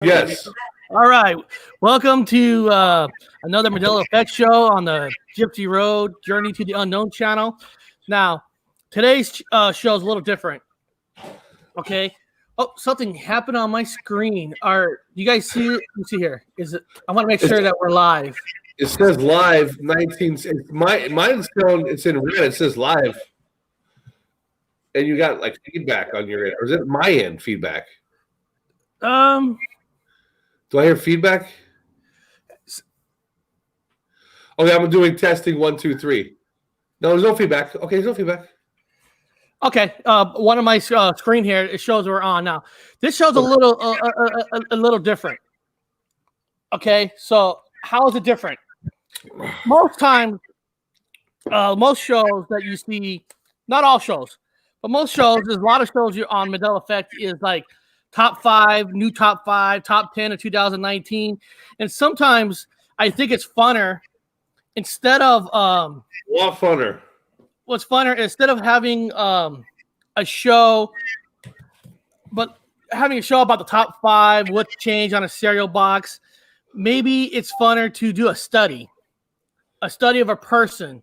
Yes. All right. Welcome to another Mandela Effect show on the Gypsy Road Journey to the Unknown channel. Now, today's show is a little different. Okay. Oh, something happened on my screen. Do you guys see it? Let me see here. Is it? I want to make sure that we're live. It says live 19. Mine's showing. It's in red. It says live, and you got like feedback on your end, or is it my end feedback? Do I hear feedback? Okay, I'm doing testing 1, 2, 3. No, there's no feedback. Okay, there's no feedback. Okay, one of my screen here, it shows we're on now. This show's a little different. Okay, so how is it different? Most times, most shows that you see, not all shows, but most shows, there's a lot of shows you're on Mandela Effect is like top 5, new top 5, top 10 of 2019. And sometimes I think it's funner instead of what funner? What's funner instead of having a show, but having a show about the top 5, what changed on a cereal box. Maybe it's funner to do a study of a person,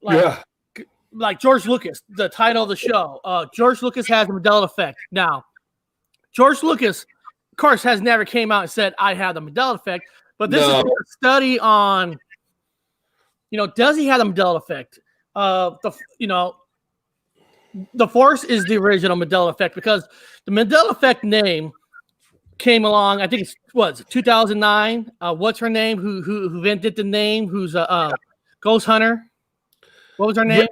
like George Lucas. The title of the show, George Lucas has a Mandela Effect. Now, George Lucas, of course, has never came out and said, I have the Mandela Effect. But this is a study on, does he have the Mandela Effect? The Force is the original Mandela Effect because the Mandela Effect name came along, I think it's 2009. What's her name? Who invented the name? Who's a ghost hunter? What was her name?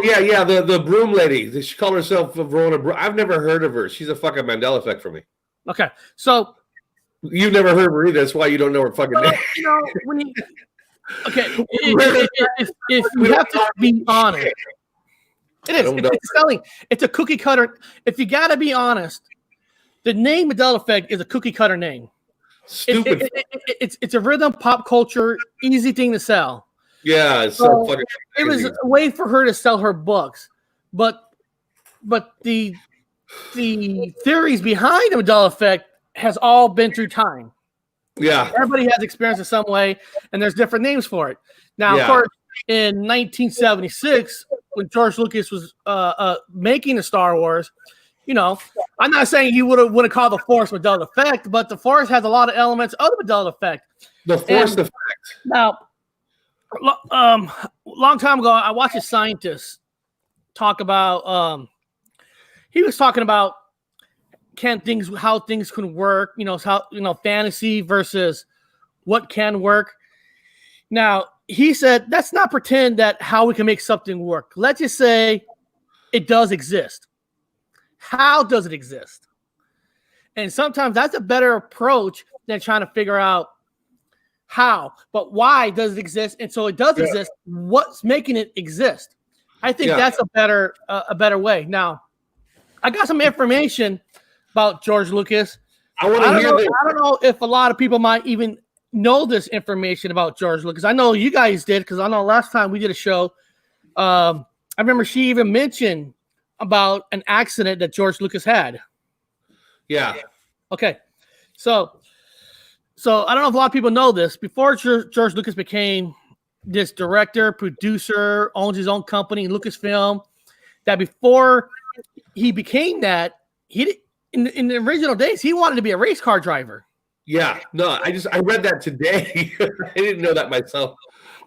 Yeah, the broom lady. She called herself Verona Broom. I've never heard of her. She's a fucking Mandela Effect for me. Okay, so you've never heard of her either. That's why you don't know her fucking name. If you have to be honest, it's a cookie cutter. If you got to be honest, the name Mandela Effect is a cookie cutter name. Stupid. It's a rhythm, pop culture, easy thing to sell. Yeah, it's so fucking crazy. It was a way for her to sell her books, but the theories behind the Mandela Effect has all been through time. Yeah, everybody has experienced it some way, and there's different names for it. Now, of course, in 1976, when George Lucas was making the Star Wars, I'm not saying he would have called the Force Mandela Effect, but the Force has a lot of elements of the Mandela Effect. The Force Effect. Now, long time ago, I watched a scientist talk about. He was talking about how things can work. How fantasy versus what can work. Now he said, let's not pretend that how we can make something work. Let's just say it does exist. How does it exist? And sometimes that's a better approach than trying to figure out how, but why does it exist? And so it does exist. What's making it exist? I think that's a better way. Now, I got some information about George Lucas. I don't know if a lot of people might even know this information about George Lucas. I know you guys did because I know last time we did a show, I remember she even mentioned about an accident that George Lucas had. Yeah. Okay. So I don't know if a lot of people know this. Before George Lucas became this director, producer, owns his own company, Lucasfilm, that before he became that, in the original days, he wanted to be a race car driver. Yeah. No, I read that today. I didn't know that myself.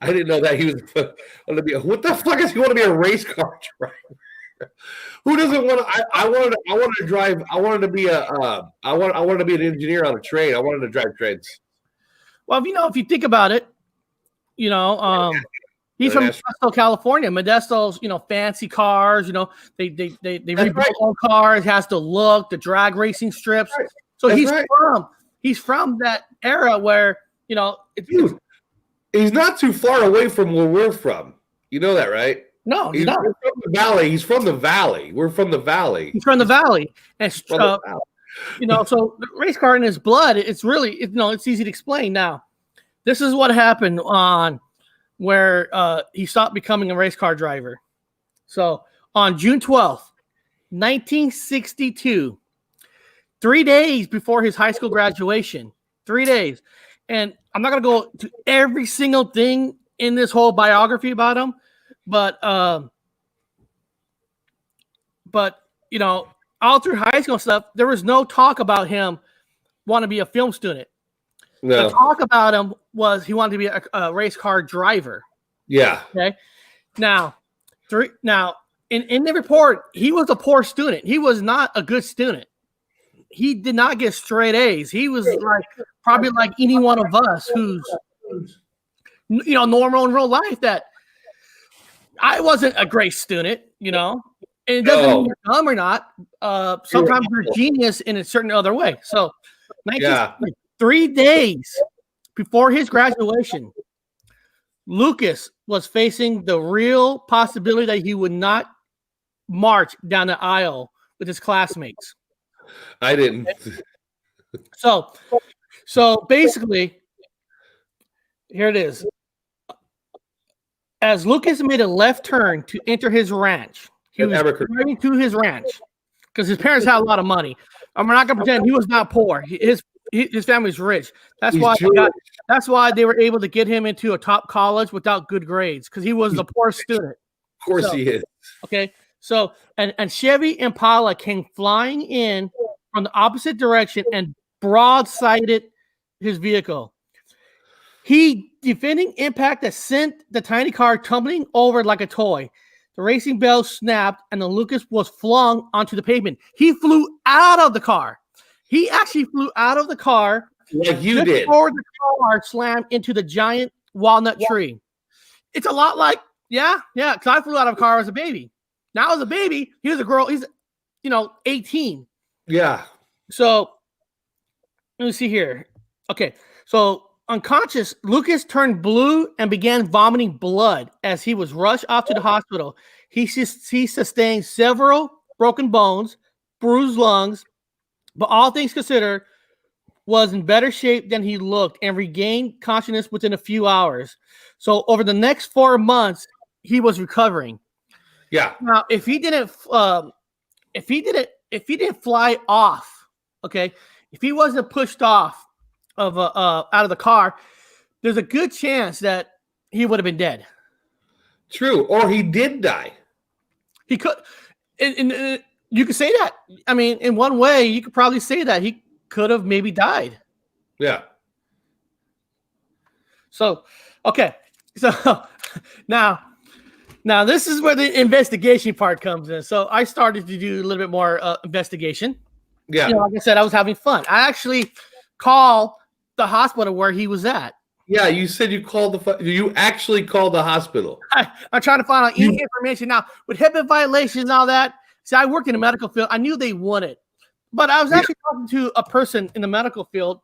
I didn't know that he was going to be. What the fuck is he want to be a race car driver? Who doesn't want to? I wanted to drive. I wanted to be I wanted to be an engineer on a train. I wanted to drive trains. Well, if you think about it, he's from Modesto, California. Modesto's, fancy cars. They rebuild all cars. Has the look, the drag racing strips. So he's from that era where he's not too far away from where we're from. You know that, right? No, he's not. We're from the valley. He's from the valley. We're from the valley. He's from the valley, and so the race car in his blood. It's really, it's easy to explain. Now, this is what happened on where he stopped becoming a race car driver. So on June 12th, 1962, 3 days before his high school graduation. 3 days. And I'm not going to go to every single thing in this whole biography about him, but you know, all through high school stuff, there was no talk about him wanting to be a film student. No. The talk about him was he wanted to be a race car driver. Yeah. Okay. Now, in the report, he was a poor student. He was not a good student. He did not get straight A's. He was probably like any one of us who's, you know, normal in real life. That I wasn't a great student, you know. And it doesn't mean you're dumb or not. Sometimes you're a genius in a certain other way. So, 3 days before his graduation, Lucas was facing the real possibility that he would not march down the aisle with his classmates. I didn't. So basically, here it is. As Lucas made a left turn to enter his ranch, he was driving to his ranch because his parents had a lot of money. And we're not going to pretend he was not poor. His family's rich. That's why they were able to get him into a top college without good grades, because he was the poor student. Of course he is. Okay. So and Chevy Impala came flying in from the opposite direction and broadsided his vehicle. He defending impact that sent the tiny car tumbling over like a toy. The racing bell snapped and the Lucas was flung onto the pavement. He flew out of the car. He actually flew out of the car. Like you did. Before the car slammed into the giant walnut tree. It's a lot like, because I flew out of a car as a baby. Now as a baby, he was a girl. He's, 18. Yeah. So let me see here. Okay. So unconscious, Lucas turned blue and began vomiting blood as he was rushed off to the hospital. He sustained several broken bones, bruised lungs, but all things considered, was in better shape than he looked and regained consciousness within a few hours. So over the next 4 months, he was recovering. Yeah. Now, if he didn't fly off, okay, if he wasn't pushed off of out of the car, there's a good chance that he would have been dead. True, or he did die. He could, and you could say that. I mean, in one way, you could probably say that he could have maybe died. Yeah. So, okay. So now this is where the investigation part comes in. So I started to do a little bit more investigation. Yeah. Like I said, I was having fun. I actually called the hospital where he was at. Yeah, you said you actually called the hospital. I'm trying to find out any information. Now, with HIPAA violations and all that, see, I work in the medical field. I knew they wanted. But I was actually talking to a person in the medical field.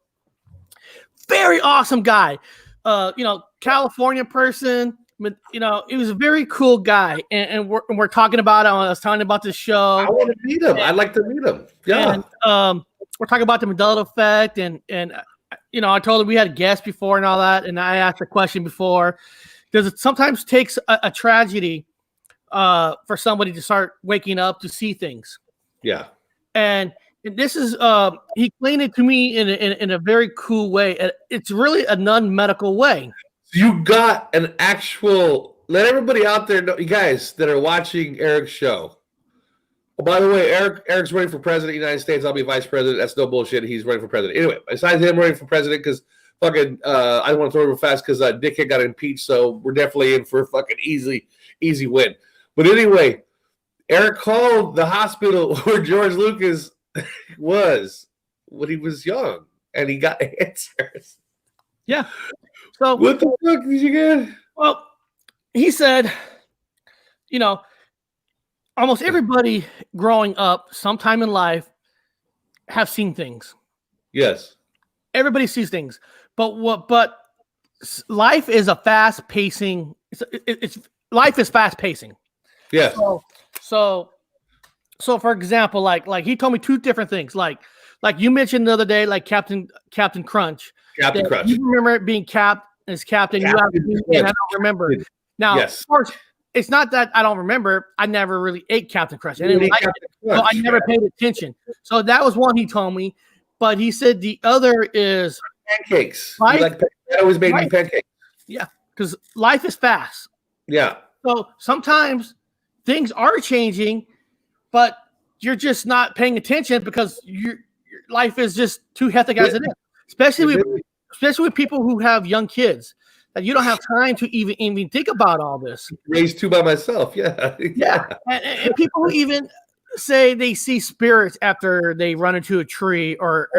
Very awesome guy. California person. He was a very cool guy. And we're talking about I was telling him about the show. I want to meet him. I'd like to meet him. Yeah. And we're talking about the Mandela effect. And I told him we had guests before and all that. And I asked a question before. Does it sometimes takes a tragedy for somebody to start waking up to see things? Yeah. And this is he explained it to me in a very cool way. It's really a non-medical way. You got an actual. Let everybody out there know, you guys that are watching Eric's show. Oh, by the way, Eric's running for president of the United States. I'll be vice president. That's no bullshit. He's running for president. Anyway, besides him running for president, because fucking I don't want to throw it real fast because Dickhead got impeached, so we're definitely in for a fucking easy win. But anyway, Eric called the hospital where George Lucas was when he was young, and he got answers. Yeah. So what the fuck did you get? Well, he said, almost everybody growing up sometime in life have seen things. Yes. Everybody sees things. But life is a fast pacing. Life is fast pacing. Yes. So for example, like he told me two different things. Like you mentioned the other day, like Captain Crunch. Captain Crunch. You remember it being capped as captain. You have to, and I don't remember. Now, yes. Of course, it's not that I don't remember. I never really ate Captain Crunch. I didn't like it, so I never paid attention. So that was one he told me. But he said the other is pancakes. Life, that always made me pancakes. Yeah, because life is fast. Yeah. So sometimes things are changing, but you're just not paying attention because your life is just too hectic as it is. Especially with people who have young kids, that you don't have time to even think about all this. Raised two by myself, yeah. And people who even say they see spirits after they run into a tree or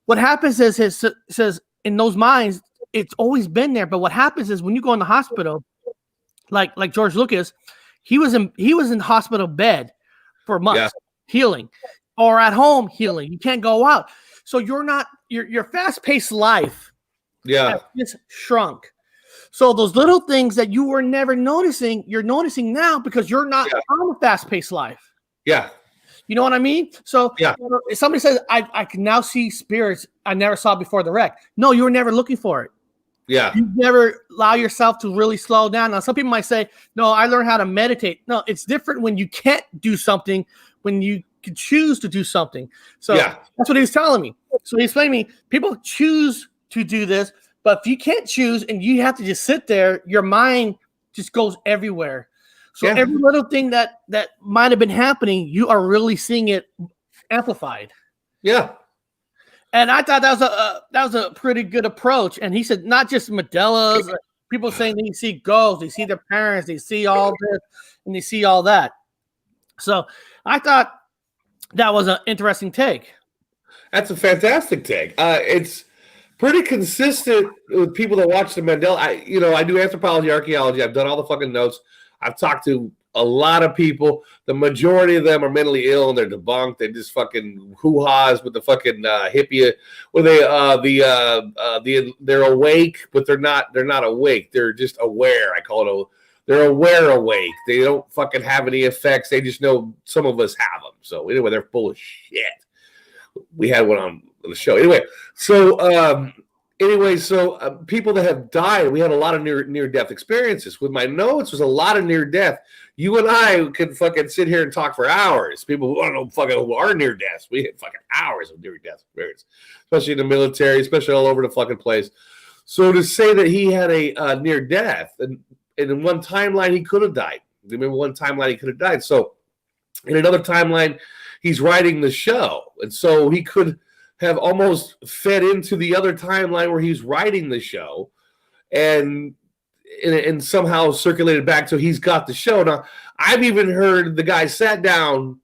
what happens is says in those minds it's always been there. But what happens is when you go in the hospital, like George Lucas, he was in hospital bed for months healing, or at home healing. You can't go out, so you're not your fast-paced life has just shrunk. So those little things that you were never noticing, you're noticing now because you're not on a fast-paced life. Yeah. You know what I mean? So if somebody says, I can now see spirits I never saw before the wreck. No, you were never looking for it. Yeah. You never allow yourself to really slow down. Now, some people might say, no, I learned how to meditate. No, it's different when you can't do something, when you can choose to do something. So that's what he was telling me. So he explained to me, people choose to do this, but if you can't choose and you have to just sit there, your mind just goes everywhere. So every little thing that might have been happening, you are really seeing it amplified. Yeah. And I thought that was a pretty good approach. And he said, not just Mandela's, people saying they see ghosts, they see their parents, they see all this, and they see all that. So I thought that was an interesting take. That's a fantastic take. It's pretty consistent with people that watch the Mandela. I do anthropology, archaeology. I've done all the fucking notes. I've talked to a lot of people. The majority of them are mentally ill and they're debunked. They just fucking hoo-ha's with the fucking hippie. Where they're awake, but they're not awake. They're just aware. I call it they're aware awake. They don't fucking have any effects. They just know some of us have them. So anyway, they're full of shit. We had one on the show. Anyway, so people that have died, we had a lot of near-death experiences. With my notes, was a lot of near-death. You and I could fucking sit here and talk for hours. People who don't know fucking who are near-deaths. We had fucking hours of near-death experience, especially in the military, especially all over the fucking place. So to say that he had a near-death, and in one timeline he could have died. Remember one timeline he could have died. So in another timeline, he's writing the show. And so he could have almost fed into the other timeline where he's writing the show and somehow circulated back so he's got the show. Now, I've even heard the guy sat down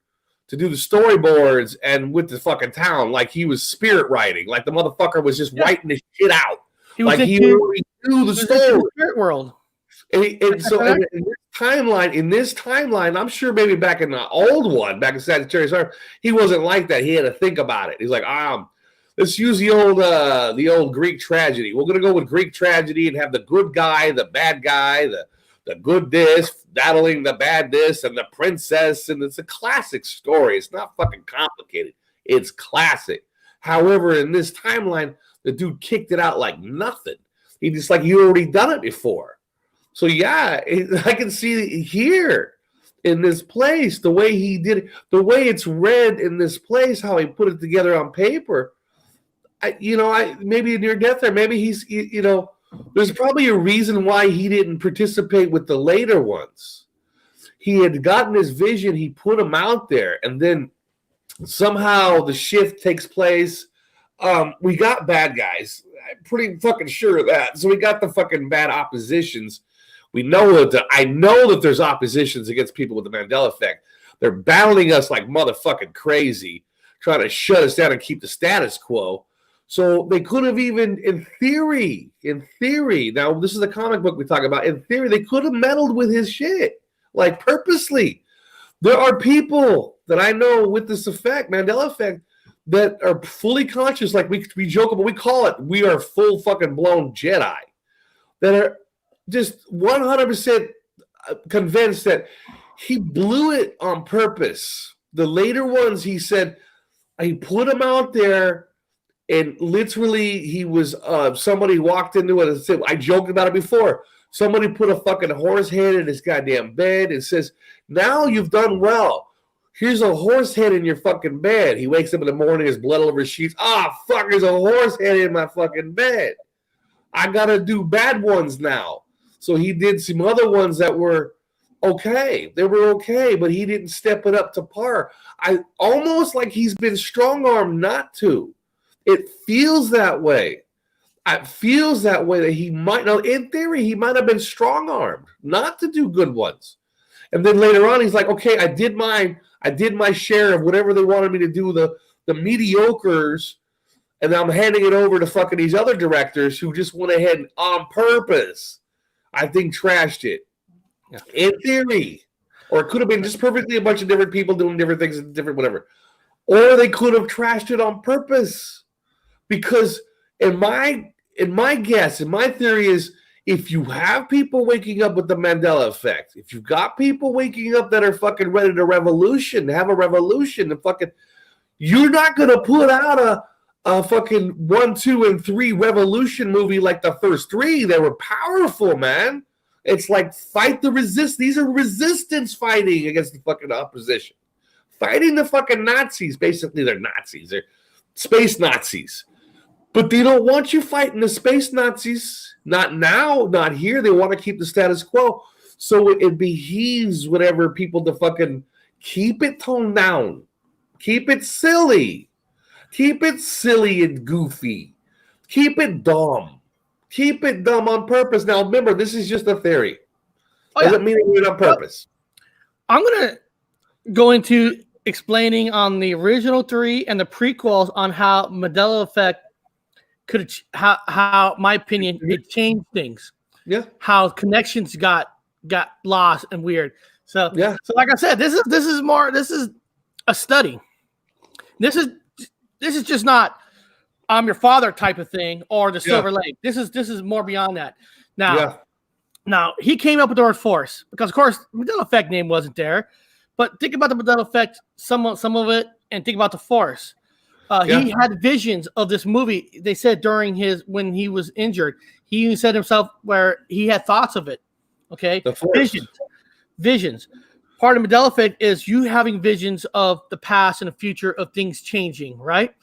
to do the storyboards and with the fucking town like he was spirit writing, like the motherfucker was just writing the shit out. He already knew the story. Spirit world. And so in this timeline, I'm sure maybe back in the old one, back in Sagittarius, he wasn't like that. He had to think about it. He's like, let's use the old Greek tragedy. We're gonna go with Greek tragedy and have the good guy, the bad guy, the good this, battling the bad this, and the princess, and it's a classic story. It's not fucking complicated. It's classic. However, in this timeline, the dude kicked it out like nothing. He just like you already done it before. So I can see here in this place the way he did it, the way it's read in this place, how he put it together on paper. Maybe near death there, maybe he's there's probably a reason why he didn't participate with the later ones. He had gotten his vision, he put them out there, and then somehow the shift takes place. We got bad guys. I'm pretty fucking sure of that. So we got the fucking bad oppositions. I know that there's oppositions against people with the Mandela effect. They're battling us like motherfucking crazy, trying to shut us down and keep the status quo. So they could have even, in theory, now this is a comic book we talk about, in theory, they could have meddled with his shit, like purposely. There are people that I know with this effect, Mandela effect, that are fully conscious, like we joke about, we call it, we are full fucking blown Jedi, that are just 100% convinced that he blew it on purpose. The later ones, he said, he put them out there, and literally he was, somebody walked into it and said, I joked about it before, Somebody put a fucking horse head in his goddamn bed and says, now you've done well. Here's a horse head in your fucking bed. He wakes up in the morning, his blood all over his sheets. Fuck, there's a horse head in my fucking bed. I got to do bad ones now. So he did some other ones that were okay. They were okay, but he didn't step it up to par. I almost like he's been strong-armed not to. It feels that way. It feels that way that he might, now in theory, he might have been strong-armed not to do good ones. And then later on, he's like, okay, I did my share of whatever they wanted me to do, the mediocres, and I'm handing it over to fucking these other directors who just went ahead and on purpose, I think, trashed it. Yeah. In theory. Or it could have been just perfectly a bunch of different people doing different things, different whatever. Or they could have trashed it on purpose. Because in my guess, in my theory is, if you have people waking up with the Mandela effect, if you've got people waking up that are fucking ready to have a revolution, and fucking, you're not going to put out a fucking 1, 2, and 3 revolution movie like the first 3. They were powerful, man. It's like fight the resist. These are resistance fighting against the fucking opposition. Fighting the fucking Nazis. Basically, they're Nazis. They're space Nazis. But they don't want you fighting the space Nazis. Not now, not here. They want to keep the status quo. So it behoves whatever people to fucking keep it toned down. Keep it silly. Keep it silly and goofy. Keep it dumb. Keep it dumb on purpose. Now, remember, this is just a theory. Doesn't mean it's on purpose. I'm going to go into explaining on the original 3 and the prequels on how Mandela effect could, how my opinion, it changed things. Yeah. How connections got lost and weird. So yeah. So like I said, this is a study. This is just not I'm your father type of thing or the Silver Lake. This is more beyond that. Now he came up with the word force because of course Mandela effect name wasn't there. But think about the Mandela effect, some of it, and think about the force. He had visions of this movie. They said during when he was injured, he even said himself where he had thoughts of it. Okay, visions. Part of Mandela effect is you having visions of the past and the future of things changing. Right?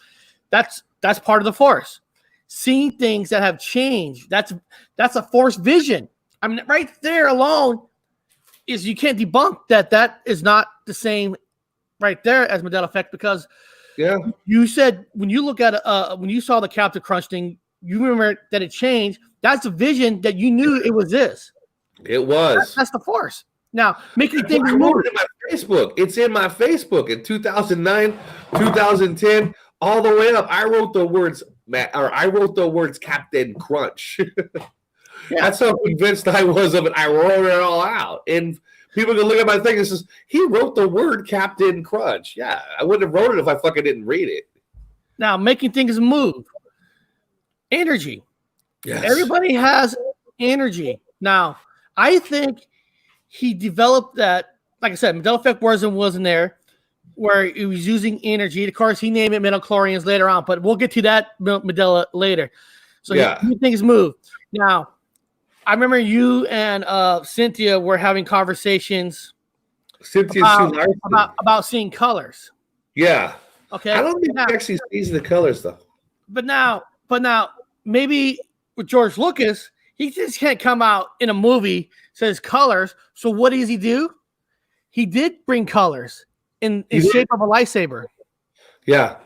That's part of the force. Seeing things that have changed. That's a force vision. I mean, right there alone is you can't debunk that is not the same right there as Mandela effect because. Yeah, you said when you look at when you saw the Captain Crunch thing, you remember that it changed. That's a vision that you knew it was this. It was. That's the force. Now, making things move. In my Facebook. It's in my Facebook in 2009, 2010, all the way up. I wrote the words Captain Crunch. That's how convinced I was of it. I wrote it all out. And people can look at my thing and says, he wrote the word Captain Crunch. Yeah, I wouldn't have wrote it if I fucking didn't read it. Now, making things move. Energy. Yes. Everybody has energy. Now, I think he developed that, like I said, Mandela effect wasn't there, where he was using energy. Of course, he named it midichlorians later on, but we'll get to that Mandela later. So things move. Now, I remember you and Cynthia were having conversations about seeing colors. Yeah. Okay. I don't think he actually sees the colors though. But now, maybe with George Lucas, he just can't come out in a movie says colors. So what does he do? He did bring colors in shape of a lightsaber. Yeah.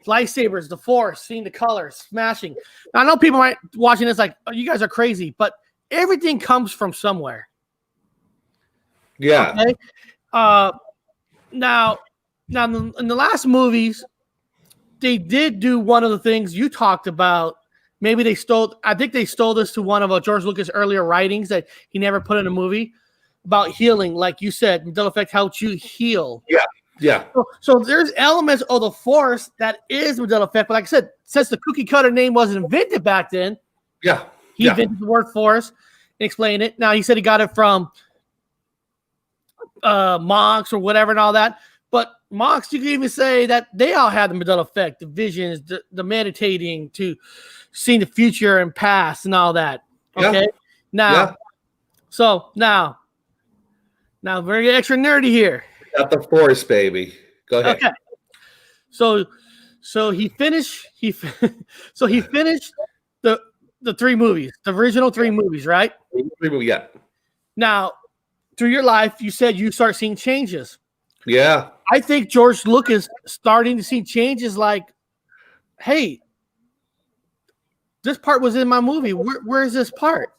Lightsabers, the force, seeing the colors, smashing. Now, I know people might watching this like, oh, you guys are crazy, but everything comes from somewhere. Yeah. Okay. Now, in the last movies, they did do one of the things you talked about. Maybe they stole. I think they stole this to one of George Lucas' earlier writings that he never put in a movie about healing. Like you said, Mandela effect helps you heal. Yeah. Yeah. So there's elements of the force that is Mandela effect. But like I said, since the cookie cutter name wasn't invented back then, he invented the word force and explained it. Now he said he got it from monks or whatever and all that. But monks, you can even say that they all had the Mandela effect, the visions, the meditating to seeing the future and past and all that. Okay. Now So now we're gonna get extra nerdy here. Got the Force, baby. Go ahead. Okay. So he finished the three movies, the original three movies, right? Yeah. Now, through your life, you said you start seeing changes. Yeah. I think George Lucas starting to see changes like, hey, this part was in my movie. Where's this part?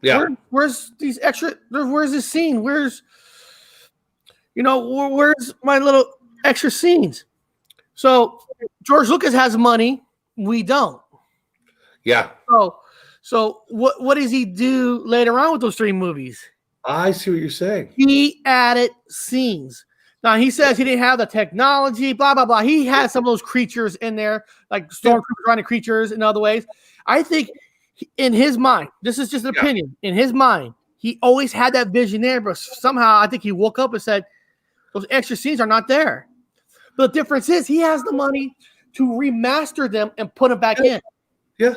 Yeah. Where's these extra? Where's this scene? Where's my little extra scenes? So George Lucas has money. We don't. Yeah. So what does he do later on with those three movies? I see what you're saying. He added scenes. Now, he says he didn't have the technology, blah, blah, blah. He had some of those creatures in there, like stormtroopers running creatures in other ways. I think in his mind, this is just an opinion, in his mind, he always had that vision there, but somehow I think he woke up and said, those extra scenes are not there. But the difference is he has the money to remaster them and put them back in. Yeah,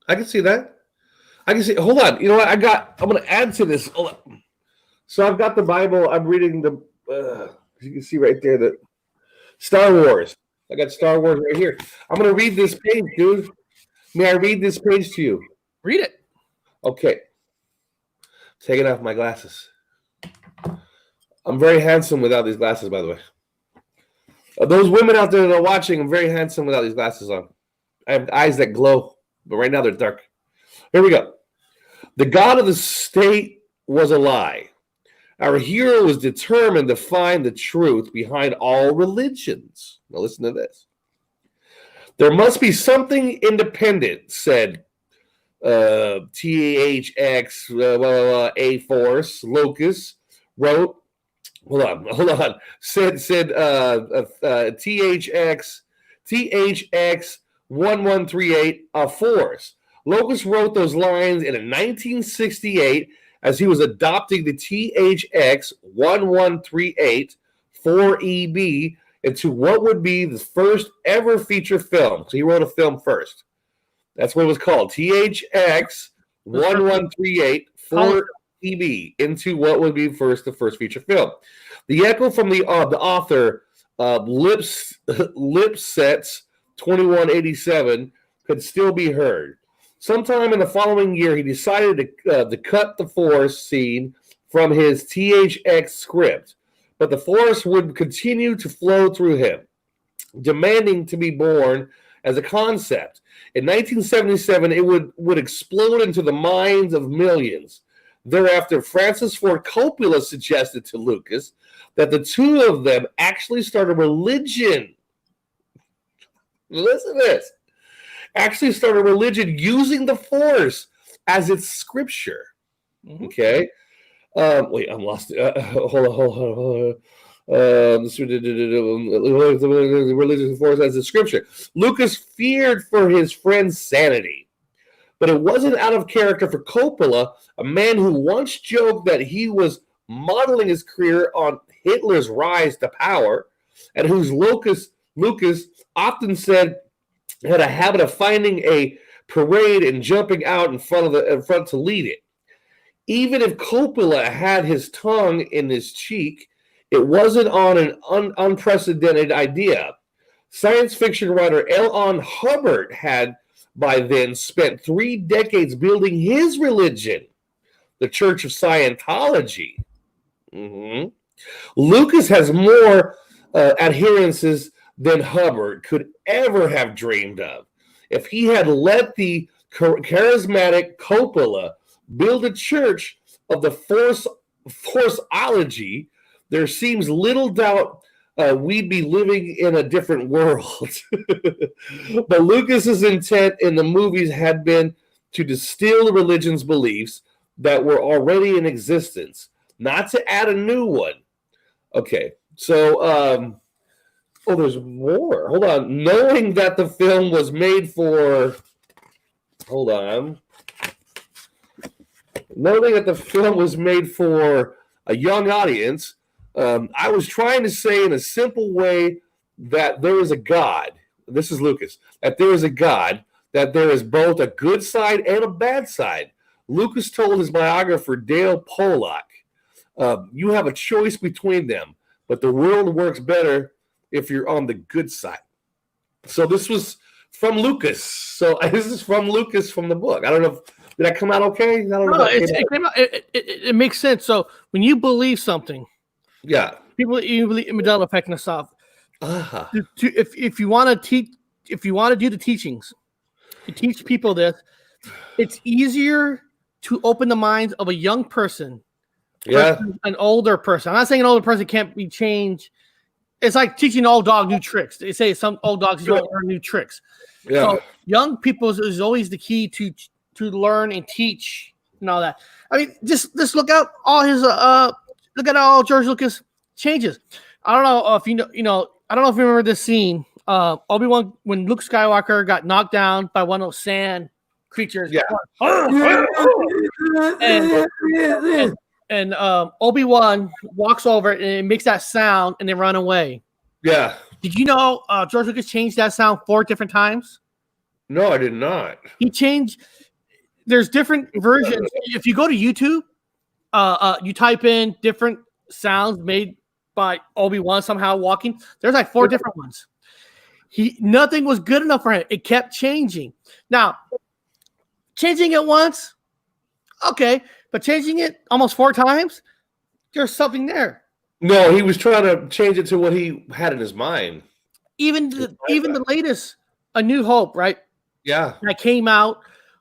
I can see that. I can see. Hold on. You know what? I'm going to add to this. Hold on. So I've got the Bible. I'm reading you can see right there that Star Wars. I got Star Wars right here. I'm going to read this page, dude. May I read this page to you? Read it. Okay. Taking off my glasses. I'm very handsome without these glasses, by the way. Those women out there that are watching, I'm very handsome without these glasses on. I have eyes that glow, but right now they're dark. Here we go. The God of the state was a lie. Our hero was determined to find the truth behind all religions. Now listen to this. There must be something independent, said THX A Force. Locus wrote. Hold on. Said THX 1138 a Force. Locus wrote those lines in 1968 as he was adopting the THX 1138 4EB into what would be the first ever feature film. So he wrote a film first. That's what it was called. THX 1138 4EB into what would be the first feature film. The echo from the author Lipset's 2187 could still be heard. Sometime in the following year, he decided to cut the Force scene from his THX script, but the Force would continue to flow through him, demanding to be born as a concept. In 1977, it would explode into the minds of millions. Thereafter, Francis Ford Coppola suggested to Lucas that the two of them actually start a religion. Listen to this. Actually start a religion using the Force as its scripture. Mm-hmm. Okay. Wait, I'm lost. Hold on. Religion Force as a scripture. Lucas feared for his friend's sanity, but it wasn't out of character for Coppola, a man who once joked that he was modeling his career on Hitler's rise to power, and whose Lucas often said had a habit of finding a parade and jumping out in front to lead it. Even if Coppola had his tongue in his cheek, it wasn't on an unprecedented idea. Science fiction writer L. Ron Hubbard had by then spent 3 decades building his religion, the Church of Scientology. Mm-hmm. Lucas has more adherences than Hubbard could ever have dreamed of. If he had let the charismatic Coppola build a church of the Forceology, there seems little doubt we'd be living in a different world. But Lucas's intent in the movies had been to distill the religion's beliefs that were already in existence, not to add a new one. Okay, so there's more. Hold on. Knowing that the film was made for a young audience, I was trying to say in a simple way that there is a God. This is Lucas. That there is a God, that there is both a good side and a bad side. Lucas told his biographer, Dale Pollock, you have a choice between them, but the world works better if you're on the good side. So this was from Lucas. So this is from Lucas from the book. I don't know if, did that come out okay? I don't know. It makes sense. So when you believe something, yeah, people you believe in Mandela effect and stuff. uh-huh. If you want to teach, if you want to do the teachings, to teach people this, it's easier to open the minds of a young person, an older person. I'm not saying an older person can't be changed. It's like teaching an old dog new tricks. They say some old dogs don't learn new tricks. Yeah. So young people is always the key to learn and teach and all that. I mean, just look out all his look at all George Lucas changes. I don't know if I don't know if you remember this scene. Obi-Wan, when Luke Skywalker got knocked down by one of those sand creatures. Yeah. And Obi-Wan walks over and it makes that sound and they run away. Yeah. Did you know George Lucas changed that sound 4 different times? No, I did not. He changed. There's different versions. If you go to YouTube, you type in different sounds made by Obi-Wan somehow walking. There's like 4 different ones. Nothing was good enough for him. It kept changing. Now, changing it once, okay, but changing it almost 4 times, there's something there. No, he was trying to change it to what he had in his mind. Even the latest, A New Hope, right? Yeah, that came out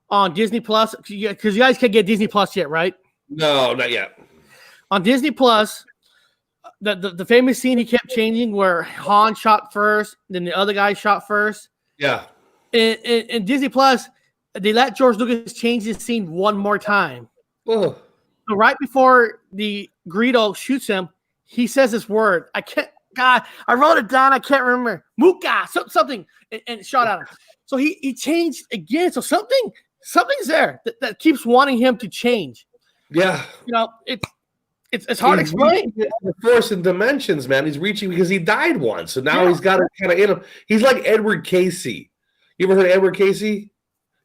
on Disney Plus, because you guys can't get Disney Plus yet, right? No, not yet. On Disney Plus, the famous scene he kept changing where Han shot first, then the other guy shot first. Yeah. In Disney Plus, they let George Lucas change this scene one more time. Oh. So right before the Greedo shoots him, he says this word. God, I wrote it down. I can't remember. Muka, something, and shot at him. So he changed again. So something's there that keeps wanting him to change. Yeah. It's hard to explain. The force and dimensions, man. He's reaching because he died once. So now he's got it kind of in him. He's like Edward Casey. You ever heard of Edward Casey?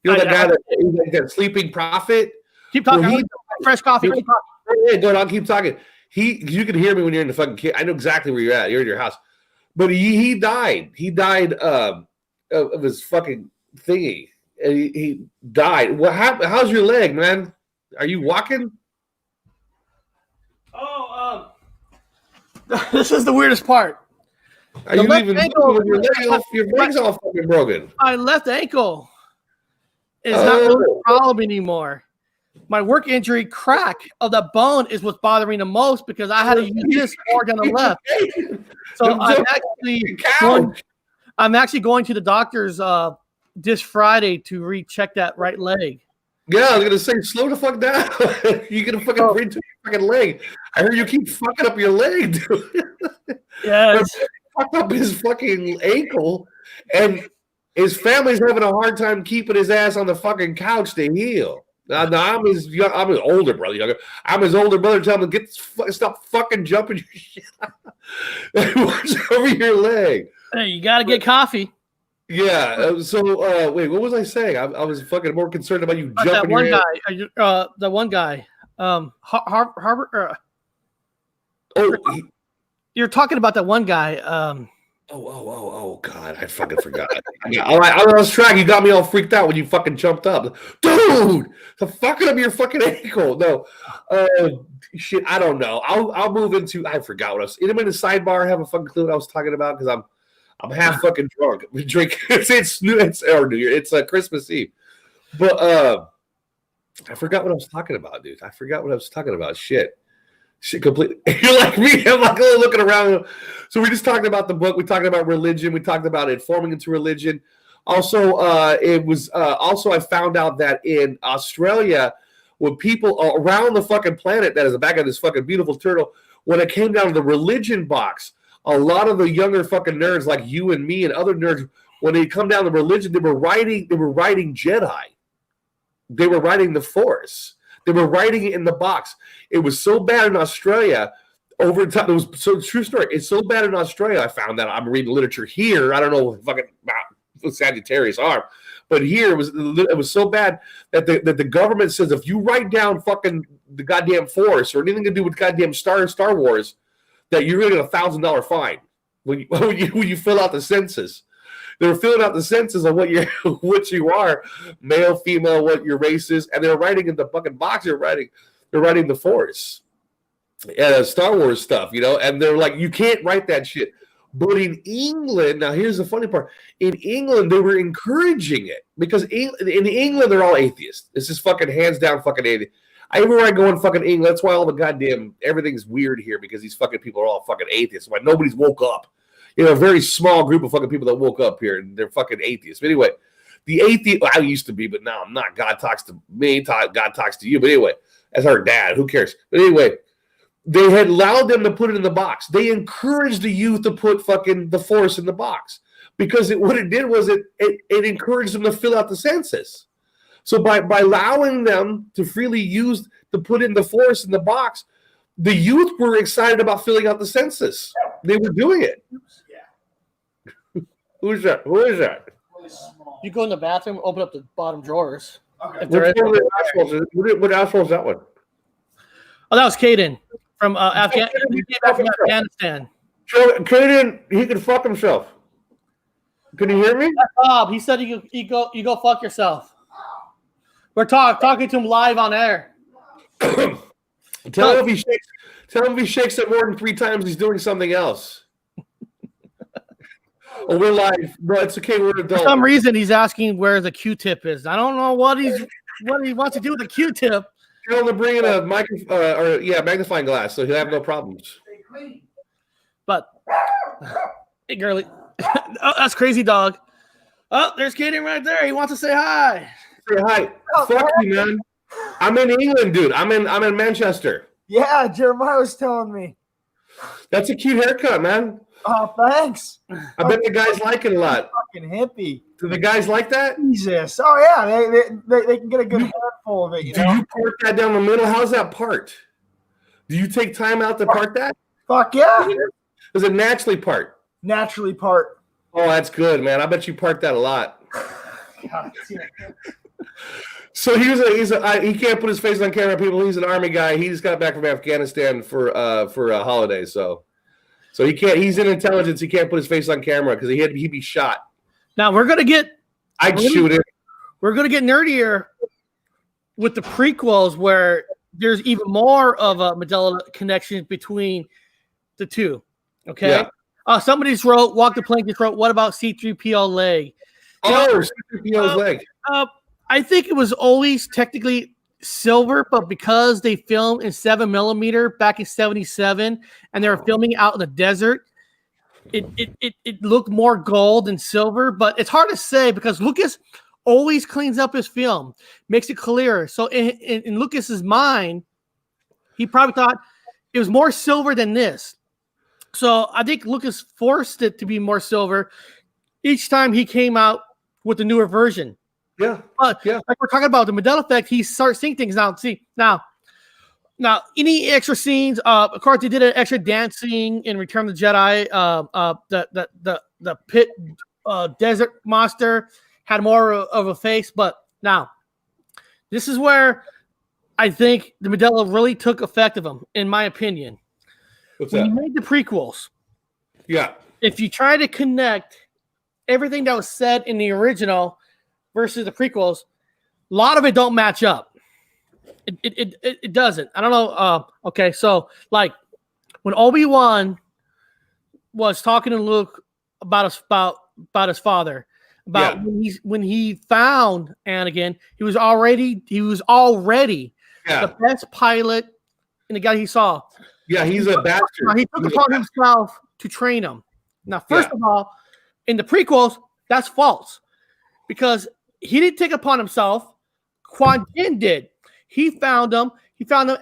You know that guy that sleeping prophet? Keep talking. Fresh coffee. Keep talking. Yeah, go on, keep talking. You can hear me when you're in the fucking kid. I know exactly where you're at. You're in your house. But he died. He died of his fucking thingy. And he died. What happened? How's your leg, man? Are you walking? This is the weirdest part. Are you even with your leg's all fucking broken? My left ankle is not really a problem anymore. My work injury crack of the bone is what's bothering the most because I had to use this more than the left. So I'm actually going to the doctor's this Friday to recheck that right leg. Yeah, I was gonna say, slow the fuck down. You're gonna fucking redo your fucking leg. I heard you keep fucking up your leg, dude. Yeah, fucked up his fucking ankle, and his family's having a hard time keeping his ass on the fucking couch to heal. Now I'm his older brother. Younger. I'm his older brother. Telling him stop fucking jumping your shit. Watch over your leg. Hey, you gotta get coffee. Yeah. So wait, what was I saying? I was fucking more concerned about you jumping. That one guy. Harvard. You're talking about that one guy. Oh, God. I fucking forgot. All right, I lost track. You got me all freaked out when you fucking jumped up. Dude, the fucking up your fucking ankle. No. Shit, I don't know. I'll move into, I forgot what I was, in the sidebar, have a fucking clue what I was talking about because I'm half fucking drunk. Drink. It's New Year. It's Christmas Eve. But I forgot what I was talking about, dude. I forgot what I was talking about. Shit, completely. You're like me. I'm like looking around. So we just talked about the book. We talked about religion. We talked about it forming into religion. Also, I found out that in Australia, when people around the fucking planet, that is the back of this fucking beautiful turtle, when it came down to the religion box, a lot of the younger fucking nerds like you and me and other nerds, when they come down to religion, they were writing Jedi. They were writing the Force. They were writing it in the box. It was so bad in Australia over time. It was so true story. It's so bad in Australia. I found that I'm reading literature here. I don't know what fucking Sagittarius are, But here it was so bad that the government says if you write down fucking the goddamn Force or anything to do with goddamn Star Wars, that you're gonna get $1,000 fine when you fill out the census. They're filling out the census of what you are, male, female, what your race is, and they're writing in the fucking box. They're writing the Force, Star Wars stuff, and they're like, you can't write that shit. But in England, now here's the funny part. In England, they were encouraging it because in England they're all atheists. It's just fucking hands down fucking atheist. Everywhere I go in fucking England, that's why all the goddamn everything's weird here because these fucking people are all fucking atheists. Why nobody's woke up. A very small group of fucking people that woke up here and they're fucking atheists. But anyway, the atheist, I used to be, but now I'm not. God talks to me, God talks to you. But anyway, that's our dad. Who cares? But anyway, they had allowed them to put it in the box. They encouraged the youth to put fucking the Force in the box because what it did was it encouraged them to fill out the census. So by allowing them to freely use to put in the Force in the box, the youth were excited about filling out the census. They were doing it. Who is that? You go in the bathroom, open up the bottom drawers. Okay. What asshole is that one? Oh, that was Caden from Afghanistan. Caden, he can fuck himself. Can you hear me? Bob, he said you go fuck yourself. We're talking to him live on air. Tell him if he shakes it more than 3 times, he's doing something else. Oh, we're live. No, it's okay. We're adults. For some reason, he's asking where the Q-tip is. I don't know what he wants to do with the Q-tip. Tell him to bring in a magnifying glass, so he'll have no problems. But hey, girly, oh, that's crazy dog. Oh, there's Kaden right there. He wants to say hi. Say hi. Fuck you, man. I'm in England, dude. I'm in Manchester. Yeah, Jeremiah was telling me. That's a cute haircut, man. Oh, thanks. I bet the guys like it a lot. Fucking hippie. Do the guys like that? Jesus. Oh yeah, they can get a good handful of it. Do you part that down the middle? How's that part? Do you take time out to part that? Fuck yeah. Does it naturally part? Naturally part. Oh, that's good, man. I bet you part that a lot. So he can't put his face on camera, people. He's an army guy. He just got back from Afghanistan for a holiday, so he can't. He's in intelligence. He can't put his face on camera because he'd be shot. Now I'd shoot him. We're gonna get nerdier with the prequels, where there's even more of a Mandela connection between the two. Okay. Yeah. Somebody wrote, Walk the Plank just wrote, what about C-3PO leg? C-3PO's leg. I think it was always technically silver, but because they filmed in 7mm back in '77 and they were filming out in the desert, it looked more gold than silver. But it's hard to say because Lucas always cleans up his film, makes it clearer. So in Lucas's mind, he probably thought it was more silver than this. So I think Lucas forced it to be more silver each time he came out with the newer version. Yeah. Like we're talking about the Mandela effect, he starts seeing things now. See, now any extra scenes, of course they did an extra dancing in Return of the Jedi. The pit desert monster had more of a face, but now this is where I think the Mandela really took effect of him, in my opinion. When you made the prequels, if you try to connect everything that was said in the original versus the prequels, a lot of it don't match up. It doesn't. I don't know. Okay, so like when Obi-Wan was talking to Luke about his father, when he found Anakin, he was already the best pilot in the guy he saw. Yeah, he's a bastard. He took upon himself to train him. Now, first of all, in the prequels, that's false because he didn't take upon himself. Quan Yin did. He found him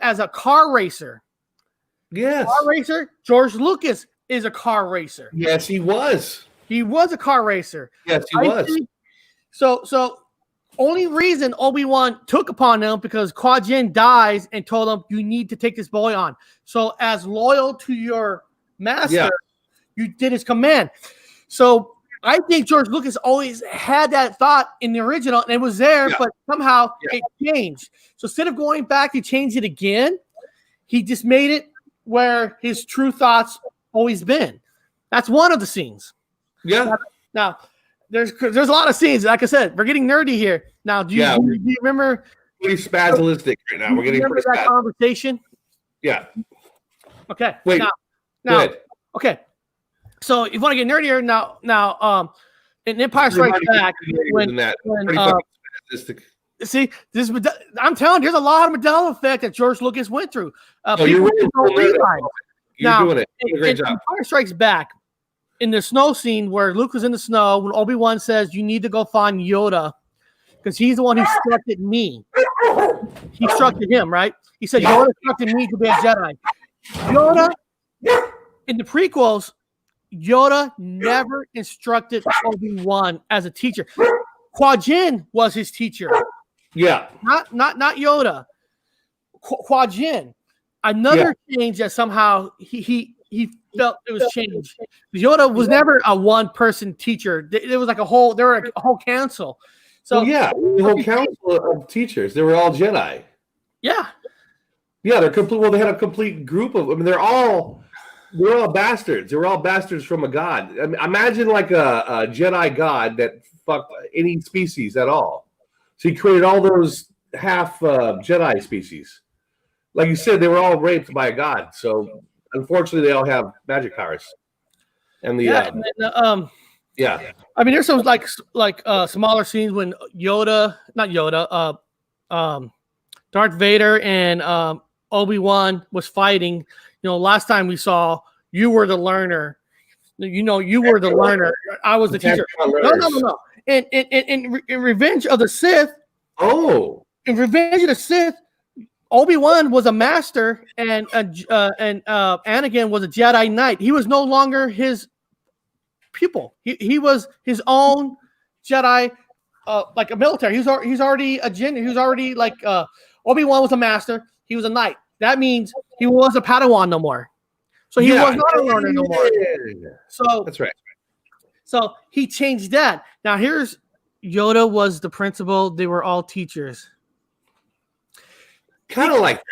as a car racer. Yes. Car racer. George Lucas is a car racer. Yes, he was. He was a car racer. Yes, he was. So only reason Obi-Wan took upon him because Quan Yin dies and told him, you need to take this boy on. So as loyal to your master, you did his command. So I think George Lucas always had that thought in the original, and it was there, but somehow it changed. So instead of going back to change it again, he just made it where his true thoughts always been. That's one of the scenes. Yeah. Now, there's a lot of scenes. Like I said, we're getting nerdy here. Now, do you remember? Pretty spasmodic right now. We're getting pretty that conversation. Yeah. Okay. Wait. Now. Okay. So if you want to get nerdier now, in Empire Strikes Back, see, I'm telling you, there's a lot of Mandela effect that George Lucas went through. You're doing it. Great job. Empire Strikes Back, in the snow scene where Luke was in the snow, when Obi-Wan says, you need to go find Yoda, because he's the one who instructed me. He instructed him, right? He said, Yoda instructed me to be a Jedi. Yoda, in the prequels, Yoda never instructed Obi-Wan as a teacher. Qui-Gon was his teacher. Yeah. Not Yoda. Qui-Gon. Another change that somehow he felt it was changed. Yoda was never a one-person teacher. There was like a whole council. So the whole council of teachers. They were all Jedi. Yeah. Yeah, they're complete. Well, they had a complete group of. I mean, they're all bastards. They were all bastards from a god. I mean, imagine like a Jedi god that fucked any species at all. So he created all those half Jedi species. Like you said, they were all raped by a god. So unfortunately, they all have magic powers. And I mean, there's some like smaller scenes when Darth Vader and Obi-Wan was fighting. Last time we saw, you were the learner. You were the learner. I was the teacher. No. In Revenge of the Sith. Oh. In Revenge of the Sith, Obi-Wan was a master, and Anakin was a Jedi Knight. He was no longer his pupil. He was his own Jedi, like a military. He's already a Jedi. He was already like Obi-Wan was a master. He was a knight. That means he was a Padawan no more. So he was not a learner no more. So that's right. So he changed that. Now here's Yoda was the principal. They were all teachers. Kind of like that.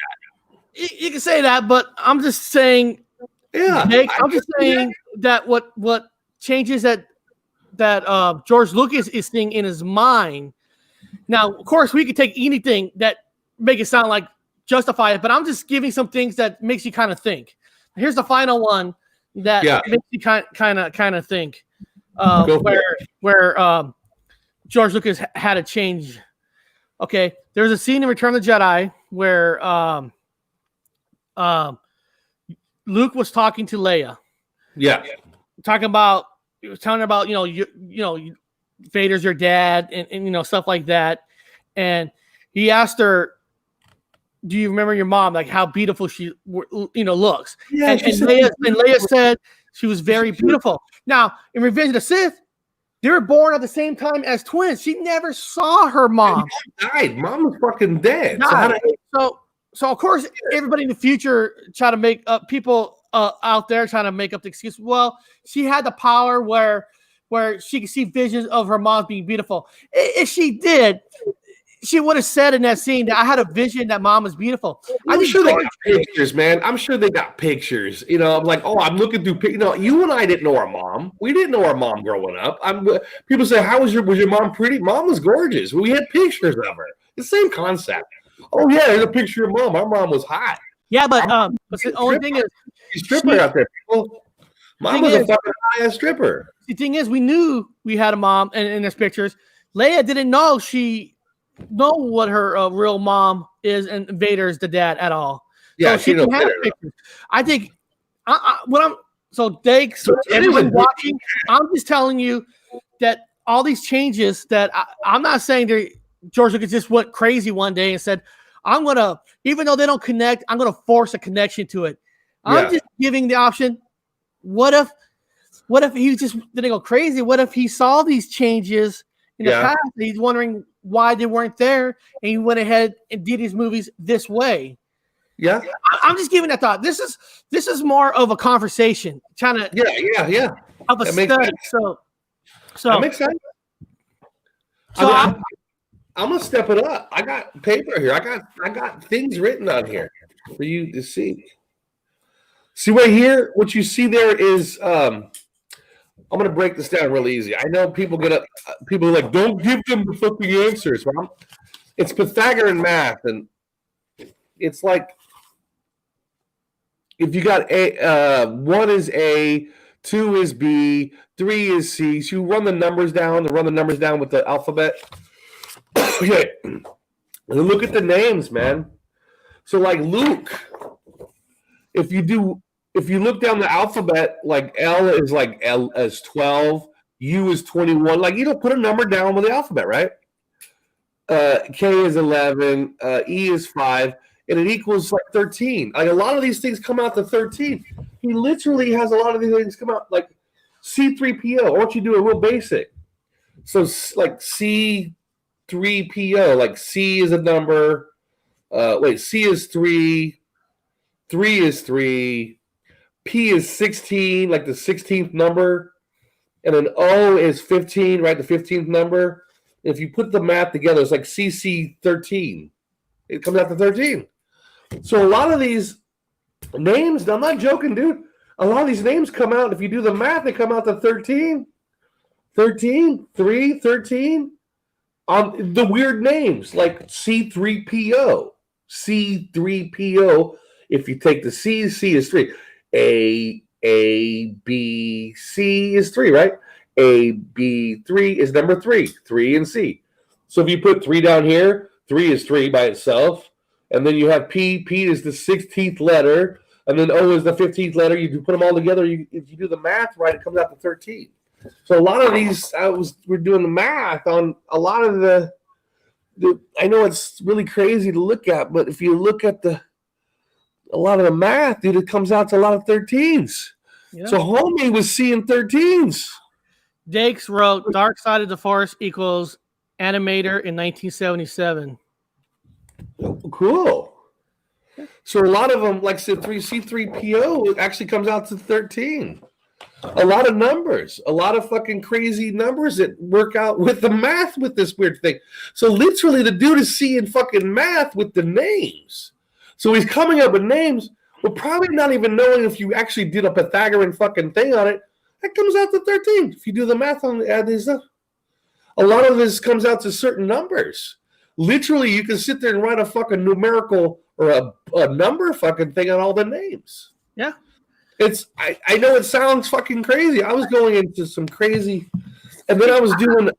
You can say that, but I'm just saying. Yeah, I'm just saying that what changes that George Lucas is seeing in his mind. Now, of course, we could take anything that make it sound like justify it, but I'm just giving some things that makes you kind of think. Here's the final one that makes you kind of think where George Lucas had to change. Okay, there's a scene in Return of the Jedi where Luke was talking to Leia. Yeah, talking about Vader's your dad and stuff like that, and he asked her, do you remember your mom? Like how beautiful she looks. Yeah, and Leia said she was very beautiful. Now, in Revenge of the Sith, they were born at the same time as twins. She never saw her mom. She died. Mom was fucking dead. So of course, everybody in the future try to make up people out there trying to make up the excuse. Well, she had the power where she could see visions of her mom being beautiful. If she did, she would have said in that scene that I had a vision that mom was beautiful. I'm sure they got pictures, man. I'm sure they got pictures. I'm like, I'm looking through. You and I didn't know our mom. We didn't know our mom growing up. People say, was your mom pretty? Mom was gorgeous. We had pictures of her. The same concept. Oh yeah, there's a picture of mom. Our mom was hot. Yeah, but the only thing is, she's stripper out there, people. Mom was a fucking high-ass stripper. The thing is, we knew we had a mom, and in there's pictures. Leia didn't know what her real mom is, and Vader's the dad at all. Yeah, so she didn't have pictures. I think everyone watching, I'm just telling you that all these changes that I'm not saying George Lucas just went crazy one day and said, I'm gonna, even though they don't connect, I'm gonna force a connection to it. I'm just giving the option. What if he just didn't go crazy? What if he saw these changes in the past? He's wondering why they weren't there, and he went ahead and did his movies this way. Yeah, I'm just giving that thought. This is more of a conversation, trying to of a study. So I'm excited. So I'm gonna step it up. I got paper here. I got things written on here for you to see. See right here, what you see there is I'm gonna break this down really easy. I know people people are like, don't give them the fucking answers. Well, it's Pythagorean math, and it's like if you got one is A, 2 is B, 3 is C. So you run the numbers down with the alphabet. Okay. And look at the names, man. So like Luke, if you look down the alphabet, like L is like L as 12, U is 21. Like, put a number down with the alphabet, right? K is 11, E is 5, and it equals like 13. Like a lot of these things come out to 13. He literally has a lot of these things come out like C3PO. I want you to do a real basic. So like C3PO, like C is a number. C is 3. 3 is 3. P is 16, like the 16th number. And then O is 15, right? The 15th number. If you put the math together, it's like CC13. It comes out to 13. So a lot of these names, I'm not joking, dude. A lot of these names come out, if you do the math, they come out to 13. 13, 3, 13. The weird names like C3PO. C3PO. If you take the C, C is 3. A, B, C is 3, right? A, B, 3 is number 3. 3 and C. So if you put 3 down here, 3 is 3 by itself. And then you have P. P is the 16th letter. And then O is the 15th letter. You put them all together. If you do the math right, it comes out to 13. So a lot of these, we're doing the math on a lot of the I know it's really crazy to look at, but if you look at a lot of the math, dude, it comes out to a lot of 13s. Yeah. So homie was seeing 13s. Dakes wrote Dark Side of the Force equals Animator in 1977. Oh, cool. So a lot of them, like C3PO, it actually comes out to 13. A lot of numbers, a lot of fucking crazy numbers that work out with the math with this weird thing. So literally the dude is seeing fucking math with the names. So he's coming up with names, but probably not even knowing if you actually did a Pythagorean fucking thing on it. That comes out to 13. If you do the math on add these up. A lot of this comes out to certain numbers. Literally, you can sit there and write a fucking numerical or a number fucking thing on all the names. Yeah. I know it sounds fucking crazy. I was going into some crazy, and then I was doing the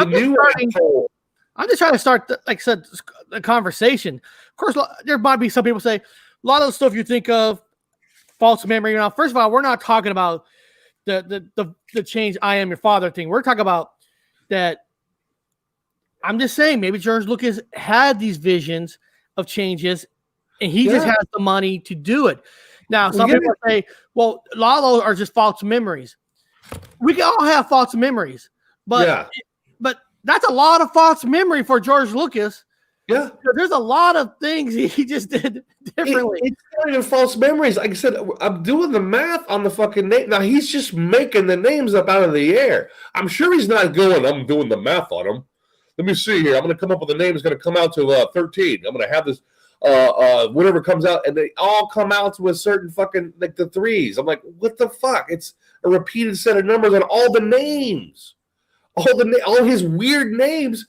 new. I'm just trying to start, like I said, the conversation. Of course, there might be some people say a lot of the stuff you think of false memory. Now, first of all, we're not talking about the change I am your father thing. We're talking about that. I'm just saying maybe George Lucas had these visions of changes. And he just has the money to do it. Now, some people say, well, a lot of those are just false memories. We can all have false memories, but that's a lot of false memory for George Lucas. Yeah. There's a lot of things he just did differently. It's not even false memories. Like I said, I'm doing the math on the fucking name. Now, he's just making the names up out of the air. I'm sure he's not going, I'm doing the math on them. Let me see here. I'm going to come up with a name that's going to come out to 13. I'm going to have this. Whatever comes out, and they all come out to a certain fucking, like the 3s. I'm like, what the fuck? It's a repeated set of numbers on all the names. All his weird names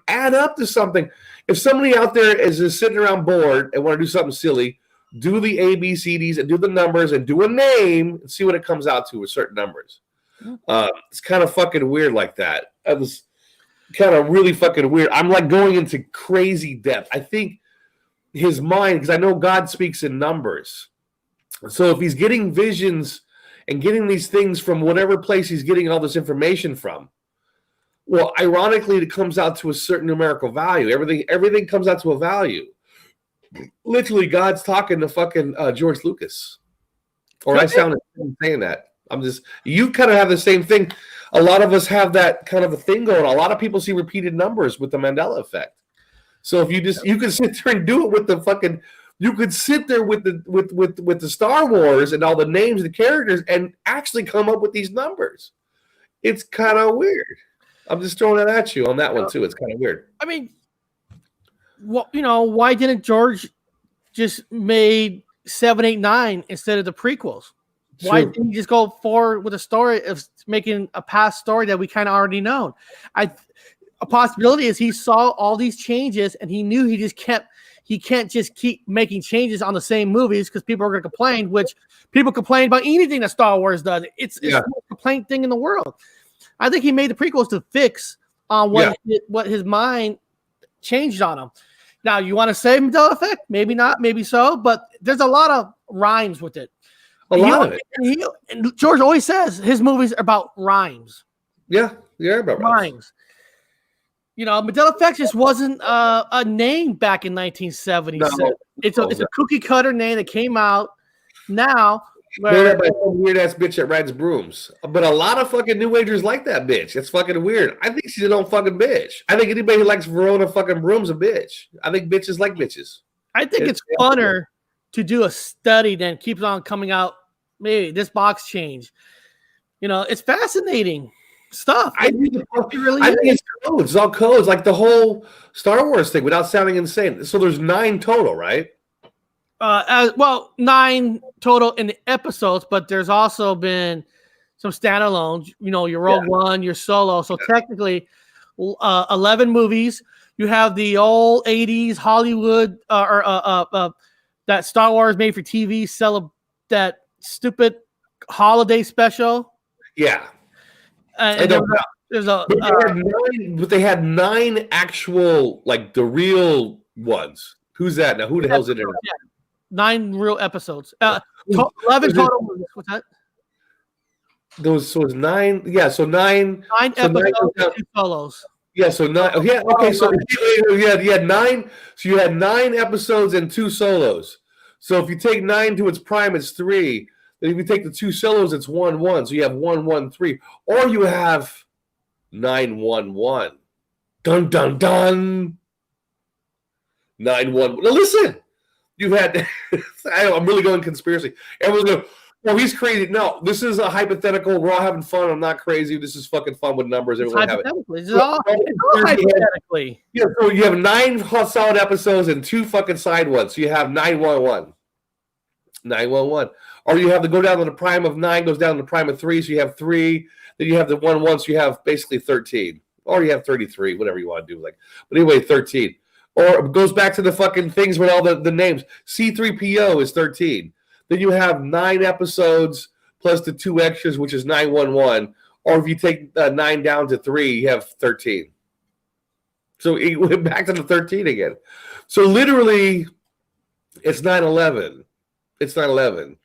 add up to something. If somebody out there is just sitting around bored and want to do something silly, do the ABCDs and do the numbers and do a name and see what it comes out to with certain numbers. It's kind of fucking weird like that. It was kind of really fucking weird. I'm like going into crazy depth. I think his mind, because I know God speaks in numbers. So if he's getting visions and getting these things from whatever place he's getting all this information from, well, ironically, it comes out to a certain numerical value. Everything comes out to a value. Literally, God's talking to fucking George Lucas. Or I sounded saying that. You kind of have the same thing. A lot of us have that kind of a thing going on. A lot of people see repeated numbers with the Mandela effect. So if you can sit there and do it with the fucking, you could sit there with the Star Wars and all the names of the characters and actually come up with these numbers. It's kind of weird. I'm just throwing it at you on that one too. It's kind of weird. I mean, why didn't George just made 7, 8, 9 instead of the prequels? Why didn't he just go forward with a story of making a past story that we kind of already known? A possibility is he saw all these changes and he knew he can't just keep making changes on the same movies because people are going to complain, which people complain about anything that Star Wars does. It's the most complaint thing in the world. I think he made the prequels to fix on what his mind changed on him. Now, you want to say Mandela effect? Maybe not, maybe so, but there's a lot of rhymes with it. A lot of it. And George always says his movies are about rhymes. Yeah, about rhymes. Mandela effect just wasn't a name back in 1977. No. It's a cookie cutter name that came out now. Made by some weird ass bitch that rides brooms. But a lot of fucking new agers like that bitch. It's fucking weird. I think she's an old fucking bitch. I think anybody who likes Verona fucking broom's a bitch. I think bitches like bitches. I think it's funner to do a study than keeps on coming out. Maybe this box change. It's fascinating stuff. I think it's codes. It's all codes. Like the whole Star Wars thing without sounding insane. So there's 9 total, right? 9 total in the episodes, but there's also been some standalones. Your Rogue One, your Solo. So technically, 11 movies. You have the old 80s Hollywood that Star Wars made for TV that stupid holiday special. Yeah. And but they had 9 actual, like the real ones. Who's that now? Who the hell's in there? 9 real episodes. 11 total movies. What's that? So it's 9. Yeah, so 9. 9 episodes and 2 solos. Yeah, so 9. Yeah, okay. So you had 9. So you had 9 episodes and 2 solos. So if you take 9 to its prime, it's 3. Then if you take the 2 solos, it's 1, 1. So you have 1, 1, 3. Or you have 9, 1, 1. Dun dun dun. 9, 1. Now listen. You've had, I'm really going conspiracy. Everyone's going, oh, he's crazy. No, this is a hypothetical. We're all having fun. I'm not crazy. This is fucking fun with numbers. Everyone have it. It's all hypothetically. Yeah, so you have 9 solid episodes and 2 fucking side ones. So you have 911. 911. Or you have to go down to the prime of 9, goes down to the prime of 3. So you have 3. Then you have the 1, 1. So you have basically 13. Or you have 33, whatever you want to do. But anyway, 13. Or it goes back to the fucking things with all the names. C3PO is 13. Then you have 9 episodes plus the 2 extras, which is 911. Or if you take 9 down to 3, you have 13. So it went back to the 13 again. So literally, it's 9/11. It's 9/11.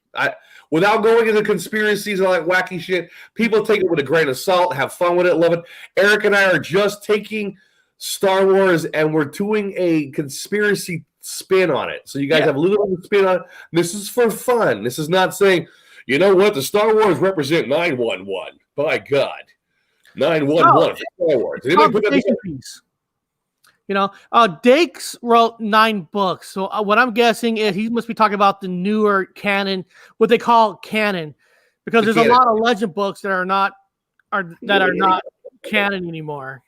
Without going into conspiracies and all that wacky shit, people take it with a grain of salt, have fun with it, love it. Eric and I are just taking Star Wars and we're doing a conspiracy spin on it. So you guys have a little bit of spin on it. This is for fun. This is not saying, you know what, the Star Wars represent 911. By God. 911 for Star Wars. Piece. Dakes wrote 9 books. So what I'm guessing is he must be talking about the newer canon, what they call canon, because there's a lot of legend books that are not canon anymore.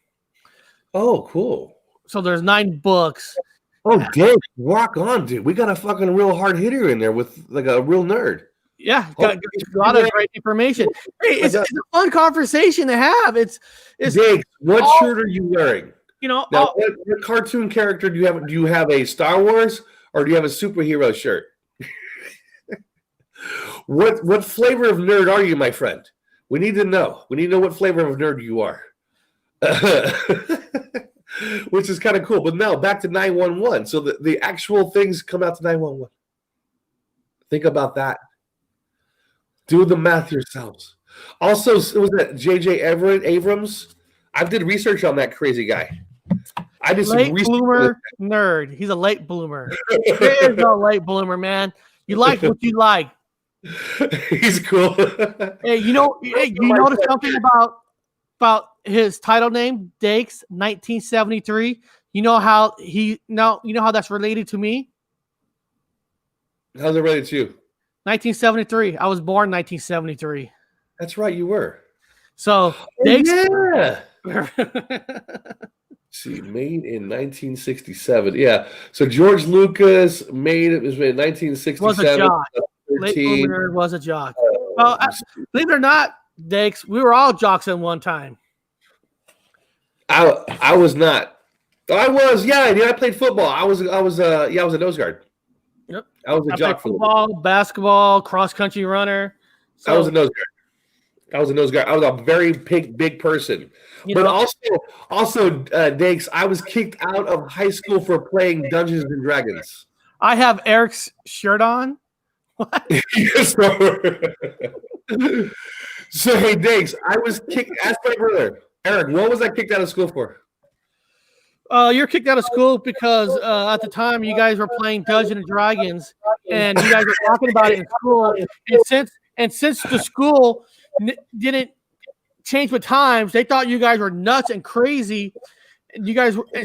Oh, cool. So there's 9 books. Oh, Dave, rock on, dude. We got a fucking real hard hitter in there with like a real nerd. Yeah, got a lot of great information. Hey, it's a fun conversation to have. It's Dave, what shirt are you wearing? Now, what cartoon character do you have? Do you have a Star Wars or do you have a superhero shirt? What flavor of nerd are you, my friend? We need to know. We need to know what flavor of nerd you are. Which is kind of cool. But now back to 911. So the actual things come out to 911. Think about that. Do the math yourselves. Also, was that J.J. Abrams? I did research on that crazy guy. I did late bloomer nerd. He's a late bloomer. There is no late bloomer, man. You like what you like. He's cool. Hey, you notice something about his title name, Dakes, 1973. You know how that's related to me? How's it related to you? 1973. I was born 1973. That's right, you were. So Yeah. See, made in 1967. Yeah. So George Lucas was made in 1967. Was a jock. Late bloomer was a jock. Well, believe it or not, Dakes, we were all jocks at one time. I was not. I was, yeah. I played football. I was a nose guard. Yep. I was a jock for football, basketball, cross country runner. So, I was a nose guard. I was a very big person. But also, Dakes, I was kicked out of high school for playing Dungeons and Dragons. I have Eric's shirt on. What? So, hey, Dakes, I was kicked. Ask my brother, Eric, what was I kicked out of school for? You're kicked out of school because at the time you guys were playing Dungeons and Dragons, and you guys were talking about it in school. And since the school didn't change with times, they thought you guys were nuts and crazy.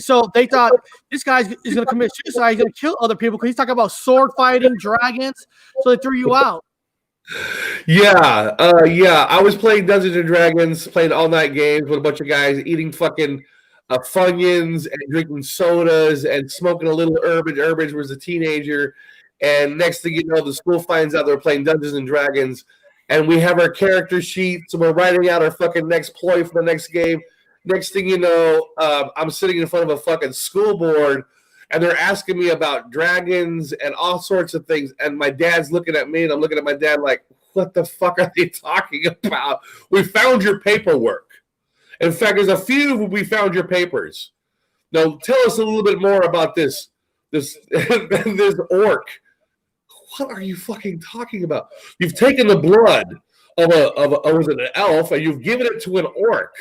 So they thought this guy is going to commit suicide. He's going to kill other people because he's talking about sword fighting, dragons. So they threw you out. Yeah. I was playing Dungeons and Dragons, playing all-night games with a bunch of guys, eating fucking Funyuns and drinking sodas and smoking a little herbage. Herbage was a teenager. And next thing you know, the school finds out they're playing Dungeons and Dragons. And we have our character sheets, and we're writing out our fucking next ploy for the next game. Next thing you know, I'm sitting in front of a fucking school board, and they're asking me about dragons and all sorts of things. And my dad's looking at me, and I'm looking at my dad like, what the fuck are they talking about? We found your paperwork. In fact, there's a few we found your papers. Now, tell us a little bit more about this orc. What are you fucking talking about? You've taken the blood of an elf and you've given it to an orc.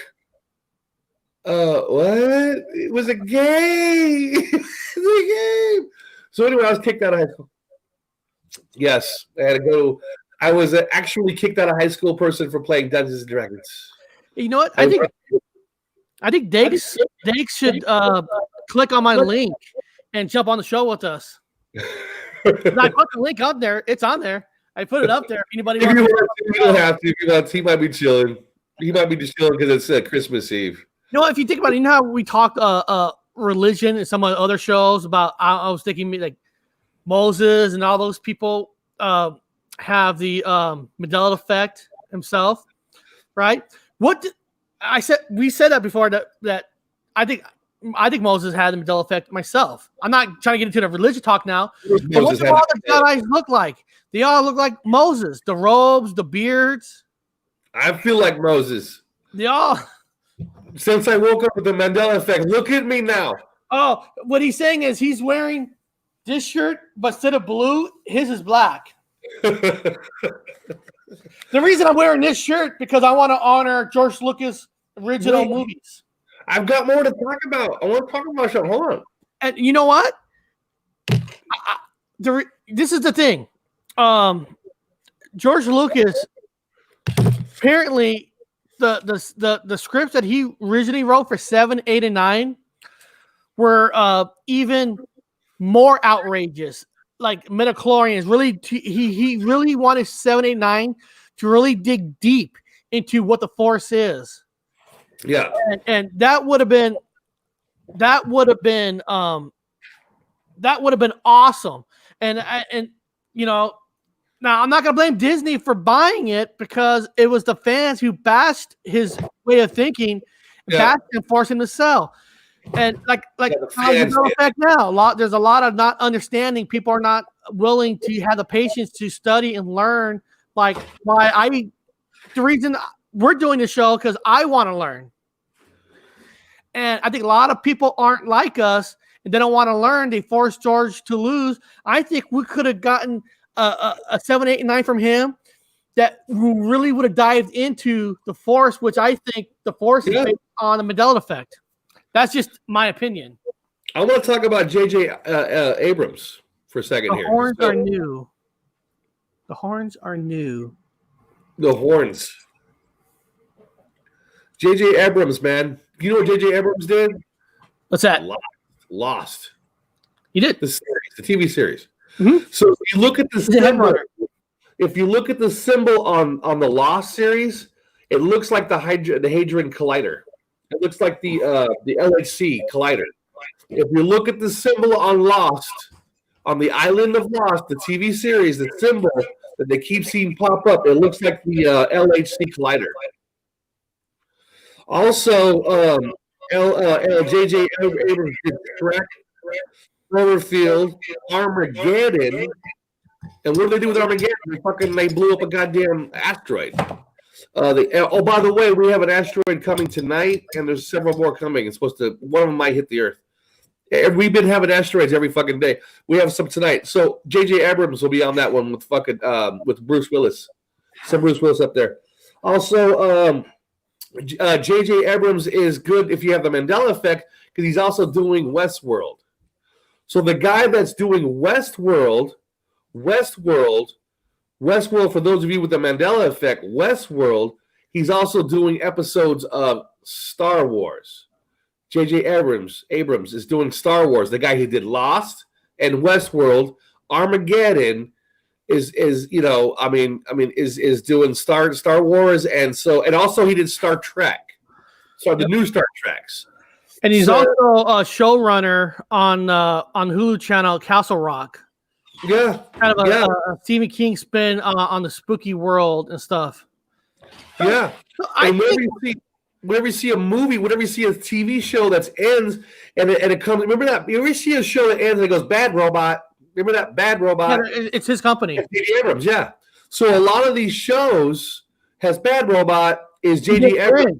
What? It was a game. It was a game. So anyway, I was kicked out of high school. Yes, I had to go. I was actually kicked out of high school person for playing Dungeons and Dragons. You know what? I think Dakes should click on my link and jump on the show with us. I put the link up there. It's on there. I put it up there. If anybody wants you don't have to. If you want, he might be chilling. He might be just chilling because it's Christmas Eve. You know, if you think about it, you know how we talked religion and some of the other shows about, I was thinking like Moses and all those people have the Mandela effect himself, right? We said that before that I think Moses had the Mandela effect myself. I'm not trying to get into the religion talk now. But what do all the Jedi's look like? They all look like Moses. The robes, the beards. I feel like Moses. They all. Since I woke up with the Mandela effect, look at me now. Oh, what he's saying is he's wearing this shirt, but instead of blue, his is black. The reason I'm wearing this shirt because I want to honor George Lucas' original movies. I've got more to talk about. I want to talk about something. Hold on. And you know what? This is the thing. George Lucas, apparently, the scripts that he originally wrote for 7, 8, and 9 were even more outrageous. Like midichlorians, really, he really wanted 7, 8, 9 to really dig deep into what the Force is. Yeah, and that would have been awesome. And you know, now I'm not gonna blame Disney for buying it because it was the fans who bashed his way of thinking, bashed and forced him to sell. And like effect now, there's a lot of not understanding. People are not willing to have the patience to study and learn. Like the reason we're doing the show because I want to learn. And I think a lot of people aren't like us and they don't want to learn. They force George to lose. I think we could have gotten a 7, 8, and 9 from him who really would have dived into the Force, which I think the Force is based on the Mandela effect. That's just my opinion. I want to talk about J.J. Abrams for a second here. The horns are new. The horns are new. The horns. J.J. Abrams, man. You know what J.J. Abrams did? What's that? Lost. He did. The series, the TV series. Mhm. So if you look at the He's a head symbol, runner. if you look at the symbol on the Lost series, it looks like the Hadron Collider. It looks like the LHC Collider. If you look at the symbol on Lost, on the island of Lost, the TV series, the symbol that they keep seeing pop up, it looks like the LHC Collider. Also, J.J. Abrams did Shrek, Cloverfield, Armageddon. And what did they do with Armageddon? They blew up a goddamn asteroid. By the way, we have an asteroid coming tonight, and there's several more coming. It's supposed to. One of them might hit the Earth. We've been having asteroids every fucking day. We have some tonight. So J.J. Abrams will be on that one with with Bruce Willis. Some Bruce Willis up there. Also, J.J. Abrams is good if you have the Mandela effect because he's also doing Westworld. So the guy that's doing Westworld, for those of you with the Mandela effect, Westworld, he's also doing episodes of Star Wars. J.J. Abrams is doing Star Wars. The guy who did Lost and Westworld, Armageddon is doing Star Wars, and also he did Star Trek. So the new Star Treks. And he's also a showrunner on Hulu channel Castle Rock. Yeah, kind of a Stephen King spin on the spooky world and stuff. Yeah, and whenever you see a movie, whenever you see a TV show that ends and it comes, remember that you ever see a show that ends and it goes Bad Robot? Remember that Bad Robot? Yeah, it's his company. J.J. Abrams, yeah. So a lot of these shows has Bad Robot is J.J. Abrams.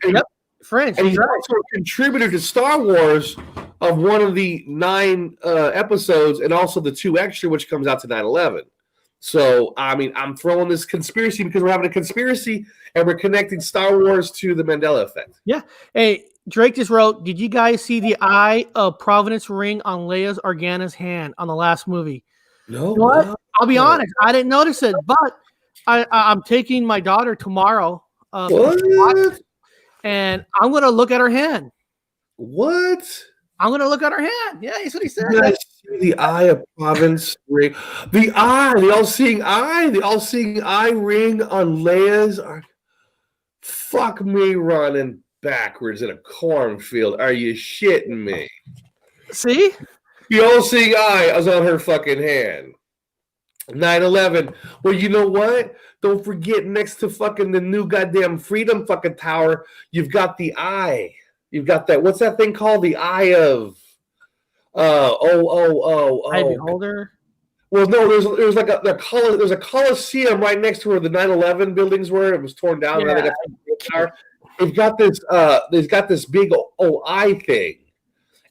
French. And he's also a contributor to Star Wars of one of the 9 episodes and also the 2 extra, which comes out to 9/11. So, I'm throwing this conspiracy because we're having a conspiracy and we're connecting Star Wars to the Mandela effect. Yeah. Hey, Drake just wrote, did you guys see the Eye of Providence ring on Leia's Organa's hand on the last movie? No. You know what? I'll be honest. I didn't notice it, but I'm taking my daughter tomorrow. And I'm going to look at her hand. What? I'm going to look at her hand. Yeah, that's what he said. I see the Eye of Providence ring. The all-seeing eye ring on Leia's. Fuck me running backwards in a cornfield. Are you shitting me? See? The all-seeing eye is on her fucking hand. 9/11. Well, you know what? Don't forget, next to fucking the new goddamn Freedom fucking Tower, you've got the eye. You've got that. What's that thing called? The Eye of. Eye Beholder. Well, no, there's like there's a Coliseum right next to where the 9/11 buildings were. It was torn down. Yeah. And they got they've got this. They've got this big eye thing,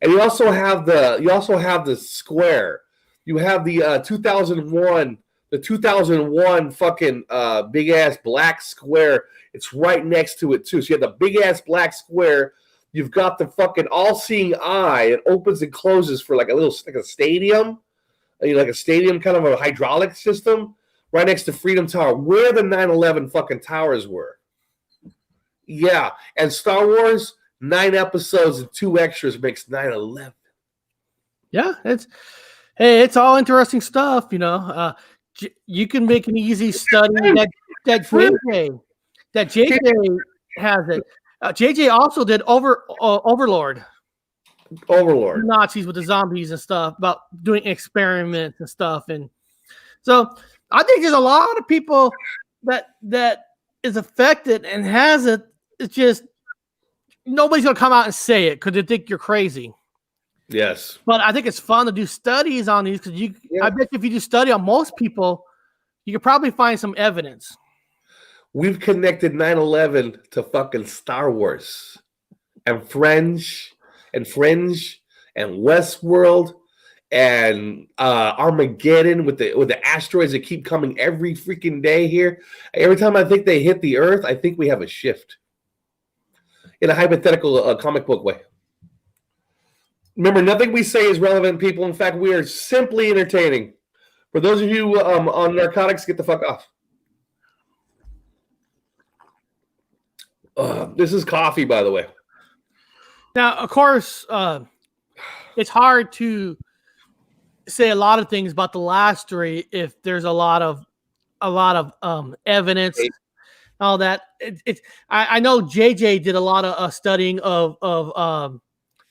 and you also have the square. You have the 2001. The 2001 fucking big ass black square. It's right next to it too. So you have the big ass black square. You've got the fucking all-seeing eye. It opens and closes for like a stadium, like a stadium kind of a hydraulic system right next to Freedom Tower, where the 9/11 fucking towers were. Yeah, and Star Wars 9 episodes and 2 extras makes 9/11. Yeah, it's all interesting stuff, you know. You can make an easy study that JJ has it. JJ also did Overlord. Nazis with the zombies and stuff, about doing experiments and stuff. And so I think there's a lot of people that is affected and has it. It's just nobody's going to come out and say it because they think you're crazy. Yes. But I think it's fun to do studies on these because I bet if you do study on most people, you could probably find some evidence. We've connected 9/11 to fucking Star Wars and Fringe and Westworld and Armageddon with the asteroids that keep coming every freaking day here. Every time I think they hit the Earth, I think we have a shift in a hypothetical comic book way. Remember, nothing we say is relevant, people. In fact, we are simply entertaining. For those of you on narcotics, get the fuck off. This is coffee, by the way. Now, of course, it's hard to say a lot of things about the last three if there's a lot of evidence, all that. I know JJ did a lot of studying of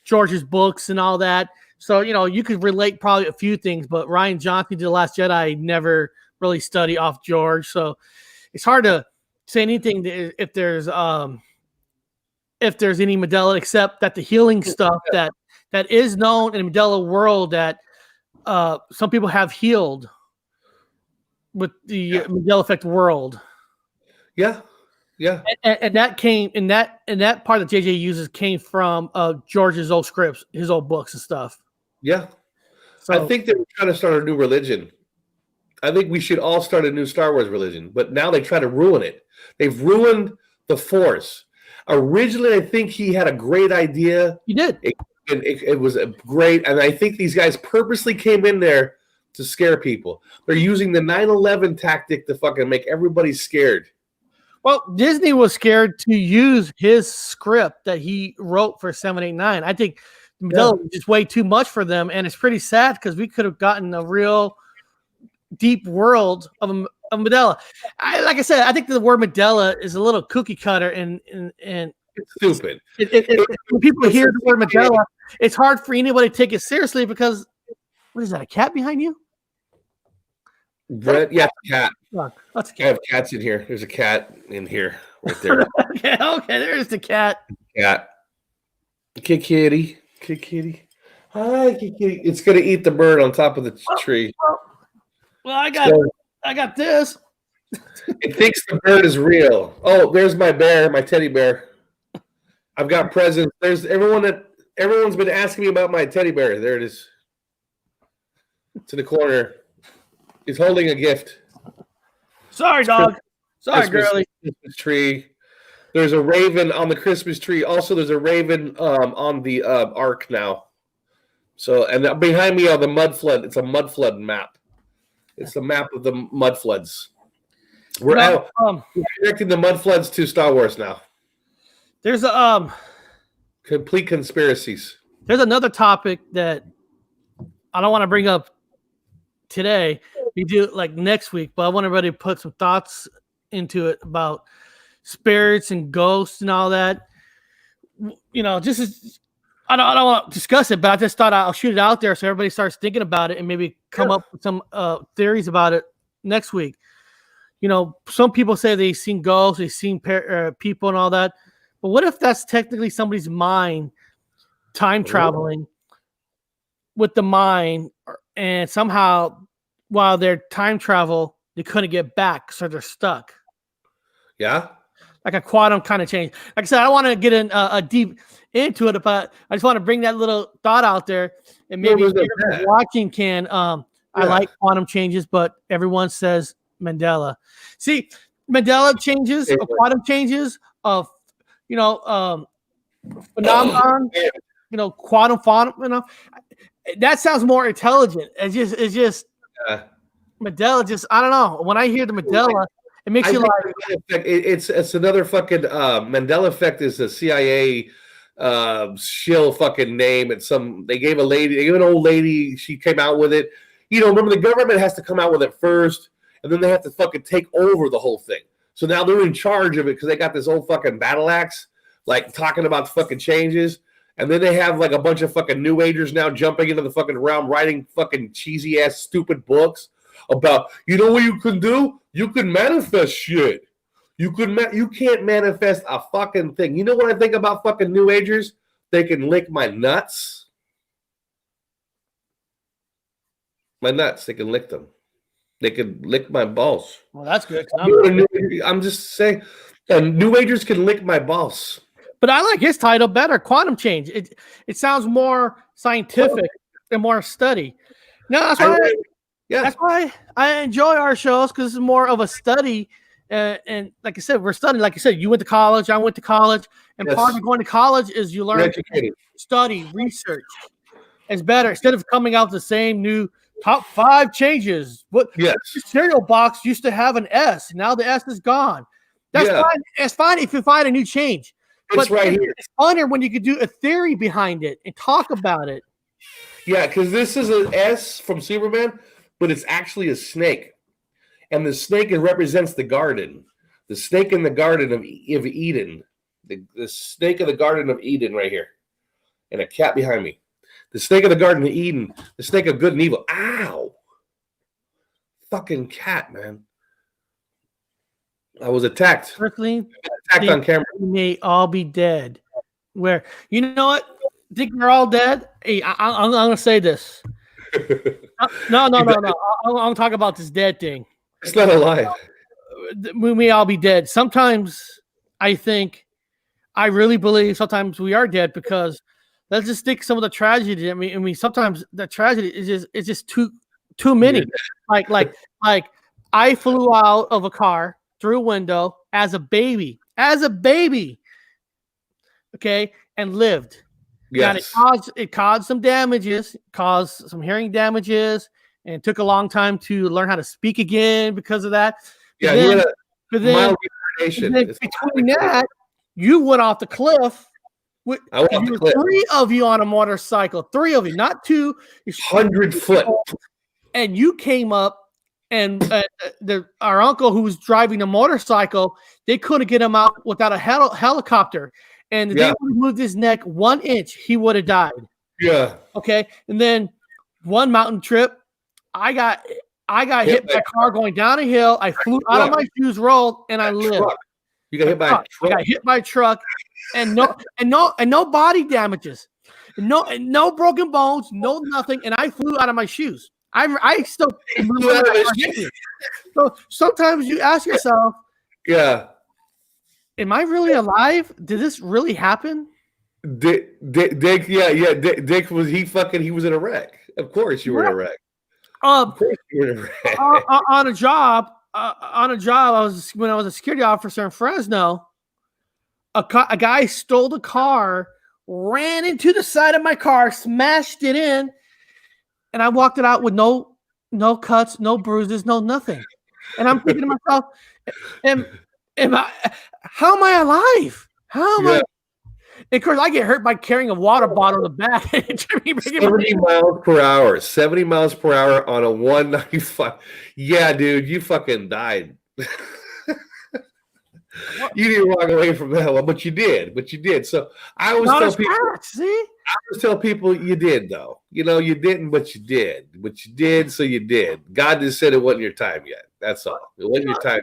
George's books and all that. So, you could relate probably a few things, but Ryan Johnson did The Last Jedi, never really study off George. So it's hard to say anything if there's any Mandela, except that the healing stuff that is known in the Mandela world that some people have healed with the Mandela effect world. Yeah. Yeah. And that came in that part that JJ uses came from George's old scripts, his old books and stuff. Yeah. So, I think they were trying to start a new religion. I think we should all start a new Star Wars religion, but now they try to ruin it. They've ruined the Force. Originally, I think he had a great idea. He did. It was great, and I think these guys purposely came in there to scare people. They're using the 9/11 tactic to fucking make everybody scared. Well, Disney was scared to use his script that he wrote for 789. I think Mandela was just way too much for them, and it's pretty sad because we could have gotten a real deep world of Mandela. Like I said, I think the word Mandela is a little cookie cutter, and it's stupid. When people hear the word Mandela, it's hard for anybody to take it seriously because what is that? A cat behind you? Brett, yeah, cat. That's a cat. I have cats in here. There's a cat in here, right there. okay, there's the cat. Cat. Kitty. Hi, kitty. It's gonna eat the bird on top of the tree. Well, I got this. It thinks the bird is real. Oh, there's my bear, my teddy bear. I've got presents. There's everyone's been asking me about my teddy bear. There it is. It's in the corner. He's holding a gift. Sorry, dog. Sorry, girlie. Christmas tree. There's a raven on the Christmas tree. Also, there's a raven on the ark now. So, and behind me are the mud flood. It's a mud flood map. It's the map of the mud floods. We're connecting the mud floods to Star Wars now. There's a complete conspiracies. There's another topic that I don't want to bring up today. We do it like next week, but I want everybody to put some thoughts into it about spirits and ghosts and all that. Just as I don't want to discuss it, but I just thought I'll shoot it out there so everybody starts thinking about it and maybe come up with some theories about it next week. Some people say they've seen ghosts, they've seen people and all that. But what if that's technically somebody's mind time traveling with the mind, and somehow while they're time travel, they couldn't get back, so they're stuck? Yeah. Like a quantum kind of change. Like I said, I don't want to get in a deep into it, but I just want to bring that little thought out there, and maybe watching can. I like quantum changes, but everyone says Mandela. See, Mandela changes, of quantum changes, of phenomenon, quantum. That sounds more intelligent. It's just Mandela. Just I don't know. When I hear the Mandela, it makes you like it's another fucking Mandela effect is a CIA shill fucking name. They gave an old lady, she came out with it. Remember the government has to come out with it first, and then they have to fucking take over the whole thing. So now they're in charge of it because they got this old fucking battle axe, like talking about fucking changes. And then they have like a bunch of fucking new agers now jumping into the fucking realm, writing fucking cheesy ass stupid books about, what you can do? You can manifest shit. You can't manifest a fucking thing. You know what I think about fucking new agers? They can lick my nuts. My nuts, they can lick them. They could lick my balls. Well, that's good. I'm just saying, new agers can lick my balls. But I like his title better, Quantum Change. It sounds more scientific and more study. No, that's why I enjoy our shows, because it's more of a study. And like I said, we're studying. Like I said, you went to college, I went to college. And part of going to college is you learn to study, research. It's better. Instead of coming out the same new top 5 changes. This cereal box used to have an S. Now the S is gone. That's fine. It's fine if you find a new change. It's right here. It's funner when you could do a theory behind it and talk about it. Yeah, because this is an S from Superman, but it's actually a snake. And the snake represents the garden. The snake in the garden of Eden. The snake of the Garden of Eden right here. And a cat behind me. The snake of the Garden of Eden. The snake of good and evil. Ow! Fucking cat, man. I was attacked. Personally, Attacked on camera. we may all be dead. Where, you know what? Think we're all dead? Hey, I'm going to say this. No. I'm talking about this dead thing. It's not alive. We may all be dead. Sometimes I really believe sometimes we are dead because let's just think some of the tragedy. I mean, sometimes the tragedy is just too many. Like I flew out of a car through a window as a baby, okay, and lived. Yes. And it caused some damages, caused some hearing damages, and it took a long time to learn how to speak again because of that. Yeah, But then between that, you went off the cliff. I went off the cliff. 3 of you on a motorcycle, 3 of you, not 2. 100 foot. And you came up, and our uncle who was driving the motorcycle, they couldn't get him out without a helicopter. And if they would have moved his neck 1 inch, he would have died. Yeah. Okay. And then one mountain trip, I got hit by a car going down a hill. I flew out of my shoes, rolled, and I lived. Truck. You got hit by a truck. I got hit by a truck, and no body damages, no broken bones, no nothing, and I flew out of my shoes. I still remember that. So sometimes you ask yourself, yeah, am I really alive? Did this really happen? Dick, Dick was he was in a wreck. Of course you were in a wreck. Of course you were in a wreck. On a job, when I was a security officer in Fresno, a guy stole the car, ran into the side of my car, smashed it in, and I walked it out with no cuts, no bruises, no nothing. And I'm thinking to myself, how am I alive? How am I? And of course, I get hurt by carrying a water bottle in the back. 70 miles per hour. 70 miles per hour on a 195. Yeah, dude, you fucking died. You didn't walk away from that one, but you did. So I always tell people you did, though. You know, you didn't, but you did. But you did, so you did. God just said it wasn't your time yet. That's all. It wasn't your time.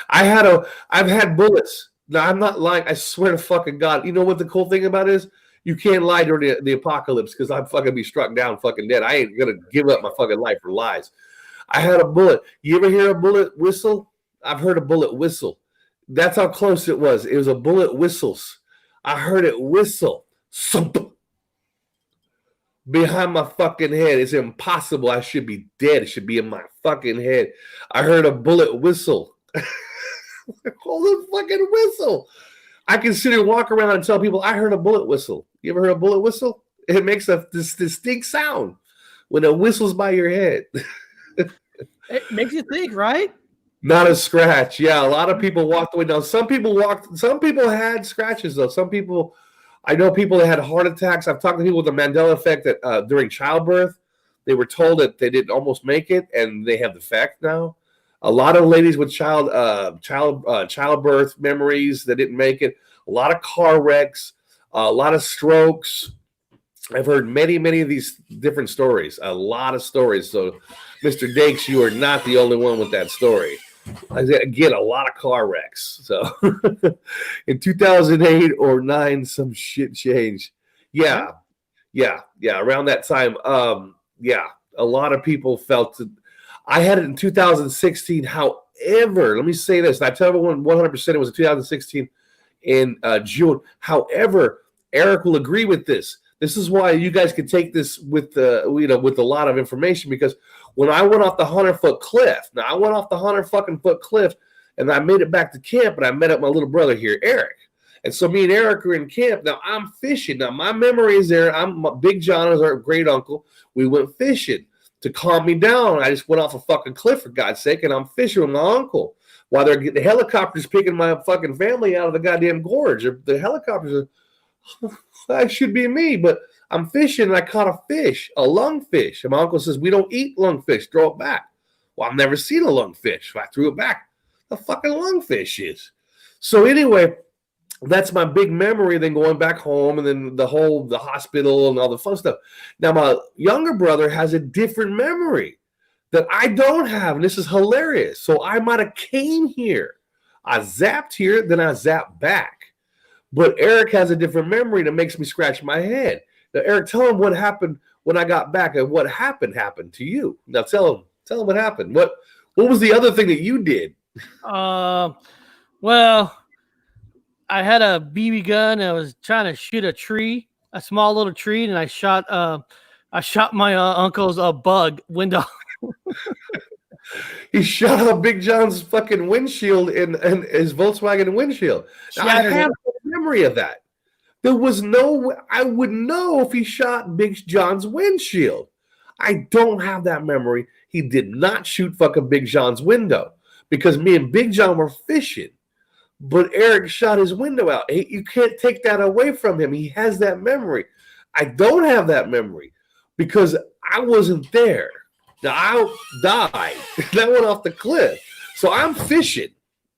I've had bullets. No, I'm not lying. I swear to fucking God. You know what the cool thing about it is? You can't lie during the apocalypse because I'd fucking be struck down fucking dead. I ain't going to give up my fucking life for lies. I had a bullet. You ever hear a bullet whistle? I've heard a bullet whistle. That's how close it was. It was a bullet whistles. I heard it whistle. Behind my fucking head. It's impossible. I should be dead. It should be in my fucking head. I heard a bullet whistle. Hold the fucking whistle. I can sit and walk around and tell people I heard a bullet whistle. You ever heard a bullet whistle? It makes this distinct sound when it whistles by your head. It makes you think, right? Not a scratch. Yeah, a lot of people walked away. Now, some people had scratches, though. I know people that had heart attacks. I've talked to people with the Mandela effect that during childbirth, they were told that they didn't almost make it, and they have the effect now. A lot of ladies with childbirth memories that didn't make it. A lot of car wrecks. A lot of strokes. I've heard many of these different stories. A lot of stories. So, Mr. Dakes, you are not the only one with that story. Again, a lot of car wrecks. So, in 2008 or 9, some shit changed. Yeah. Around that time, a lot of people felt it. I had it in 2016. However, let me say this. I tell everyone 100% it was in 2016 in June. However, Eric will agree with this. This is why you guys can take this with with a lot of information, because when I went off the 100-foot cliff, now I went off the 100-fucking-foot cliff, and I made it back to camp, and I met up my little brother here, Eric. And so me and Eric are in camp. Now I'm fishing. Now my memory is there. Big John is our great uncle. We went fishing to calm me down. I just went off a fucking cliff, for God's sake, and I'm fishing with my uncle while they're getting the helicopters picking my fucking family out of the goddamn gorge. The helicopters are, that should be me, but I'm fishing and I caught a fish, a lungfish. And my uncle says, we don't eat lungfish, throw it back. Well, I've never seen a lungfish. So I threw it back. The fucking lungfish is. So anyway, that's my big memory. Then going back home and then the hospital and all the fun stuff. Now, my younger brother has a different memory that I don't have. And this is hilarious. So I might have came here. I zapped here, then I zapped back. But Eric has a different memory that makes me scratch my head. Now, Eric, tell him what happened when I got back and what happened to you. Now tell him what happened. What was the other thing that you did? Well, I had a BB gun. And I was trying to shoot a tree, a small little tree, and I shot my uncle's bug window. He shot out Big John's fucking windshield and his Volkswagen windshield. Now, I have no memory of that. There was no, I would know if he shot Big John's windshield. I don't have that memory. He did not shoot fucking Big John's window because me and Big John were fishing. But Eric shot his window out. You can't take that away from him. He has that memory. I don't have that memory because I wasn't there. Now, I died. That went off the cliff. So I'm fishing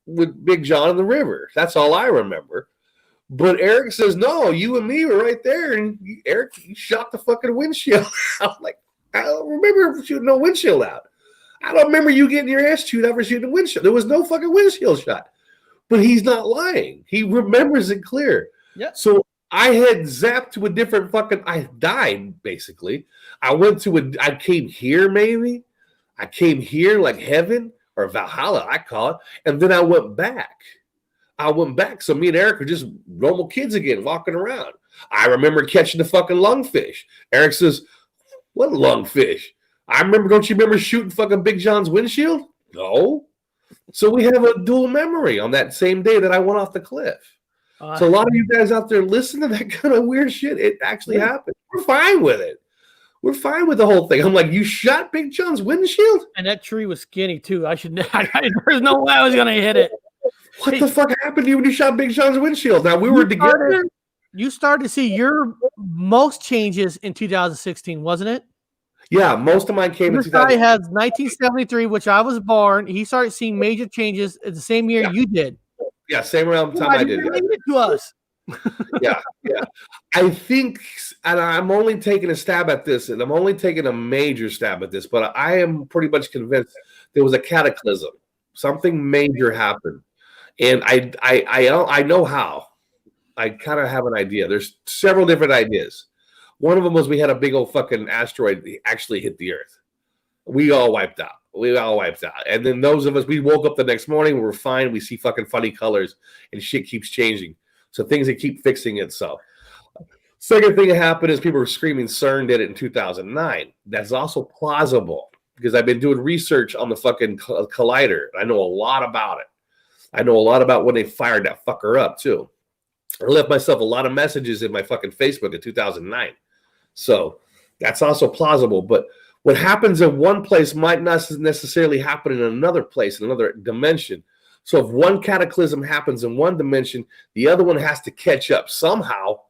with Big John in the river. That's all I remember. But Eric says, no, you and me were right there. And Eric, you shot the fucking windshield. I'm like, I don't remember shooting no windshield out. I don't remember you getting your ass chewed out for shooting a windshield. There was no fucking windshield shot. But he's not lying. He remembers it clear. Yeah. So I had zapped to a different fucking, I died, basically. I came here, maybe. I came here like heaven or Valhalla, I call it. And then I went back. So me and Eric are just normal kids again, walking around. I remember catching the fucking lungfish. Eric says, what lungfish? Don't you remember shooting fucking Big John's windshield? No. So we have a dual memory on that same day that I went off the cliff. So a lot of you guys out there listen to that kind of weird shit. It actually happened. We're fine with it. We're fine with the whole thing. I'm like, you shot Big John's windshield? And that tree was skinny too. There's no way I was going to hit it. What the fuck happened to you when you shot Big John's windshield? Now, we were together. You started to see your most changes in 2016, wasn't it? Yeah, most of mine came in 2016. This guy has 1973, which I was born. He started seeing major changes in the same year you did. Yeah, same around the time I did. It to us. Yeah. I think, and I'm only taking a stab at this, and I'm only taking a major stab at this, but I am pretty much convinced there was a cataclysm. Something major happened. And I know how. I kind of have an idea. There's several different ideas. One of them was we had a big old fucking asteroid that actually hit the Earth. We all wiped out. And then those of us, we woke up the next morning, we were fine. We see fucking funny colors and shit keeps changing. So things that keep fixing itself. Second thing that happened is people were screaming CERN did it in 2009. That's also plausible because I've been doing research on the fucking collider. I know a lot about it. I know a lot about when they fired that fucker up too. I left myself a lot of messages in my fucking Facebook in 2009. So that's also plausible. But what happens in one place might not necessarily happen in another place, in another dimension. So if one cataclysm happens in one dimension, the other one has to catch up somehow,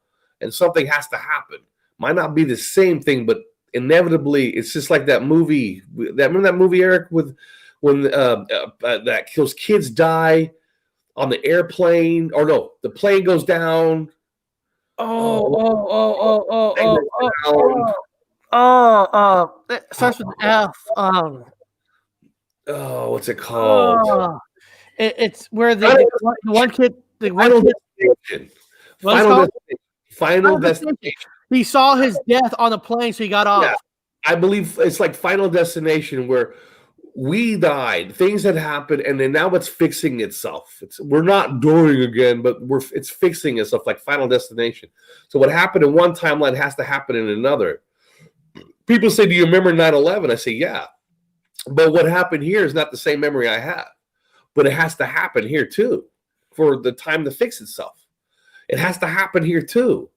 and something has to happen. Might not be the same thing, but inevitably, it's just like that movie. Remember that movie, Eric, with when those kids die on the airplane, or no, the plane goes down. It starts with F. What's it called? It's where the one kid. Final Destination. He saw his death on the plane, so he got off. Yeah, I believe it's like Final Destination, where we died, things had happened, and then now it's fixing itself. We're not dying again, but it's fixing itself, like Final Destination. So what happened in one timeline has to happen in another. People say, do you remember 9/11? I say, yeah. But what happened here is not the same memory I have. But it has to happen here too for the time to fix itself. It has to happen here too.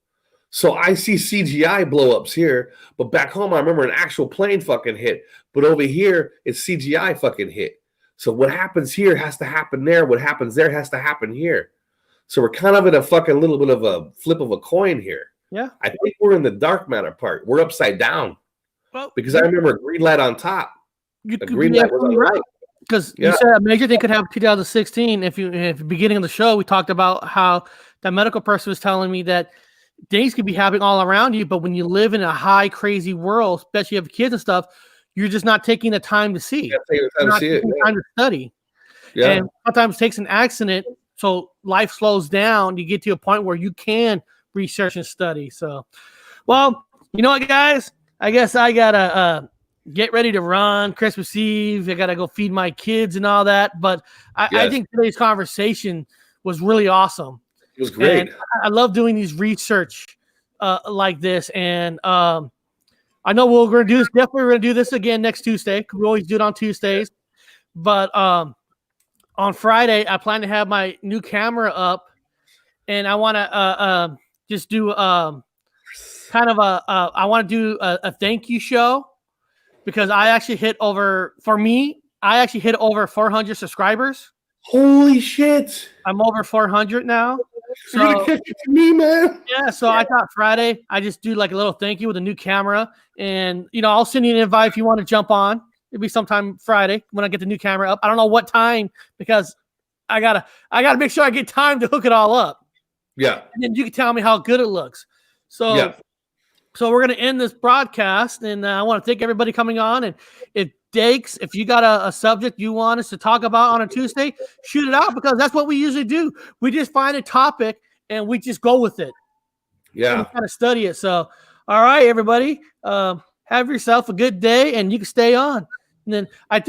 So I see CGI blow-ups here, but back home I remember an actual plane fucking hit. But over here, it's CGI fucking hit. So what happens here has to happen there. What happens there has to happen here. So we're kind of in a fucking little bit of a flip of a coin here. Yeah. I think we're in the dark matter part. We're upside down. Well, Because I remember a green light on top. you A could green be light was on the right. because Yeah. you said a major thing could happen 2016. If the beginning of the show, we talked about how that medical person was telling me that things could be happening all around you, but when you live in a high, crazy world, especially if you have kids and stuff, you're just not taking the time to see. You're not taking the time to study. Yeah. And sometimes it takes an accident, so life slows down. You get to a point where you can research and study. So, well, you know what, guys? I guess I gotta get ready to run Christmas Eve. I gotta go feed my kids and all that. But I think today's conversation was really awesome. It was great. And I love doing these research like this. And I know we're going to do this. Definitely, we're going to do this again next Tuesday. We always do it on Tuesdays. But on Friday, I plan to have my new camera up, and I want to just do kind of I want to do a thank you show, because I actually hit over 400 subscribers. Holy shit. I'm over 400 now. You're gonna catch it to me, man. Yeah, so I thought Friday I just do like a little thank you with a new camera, and I'll send you an invite if you want to jump on. It'll be sometime Friday when I get the new camera up. I don't know what time, because I gotta make sure I get time to hook it all up. Yeah. And then you can tell me how good it looks. So So we're gonna end this broadcast, and I want to thank everybody coming on. And if you got a subject you want us to talk about on a Tuesday, shoot it out, because that's what we usually do. We just find a topic and we just go with it. Yeah. Kind of study it. So, all right, everybody, have yourself a good day, and you can stay on. And then I think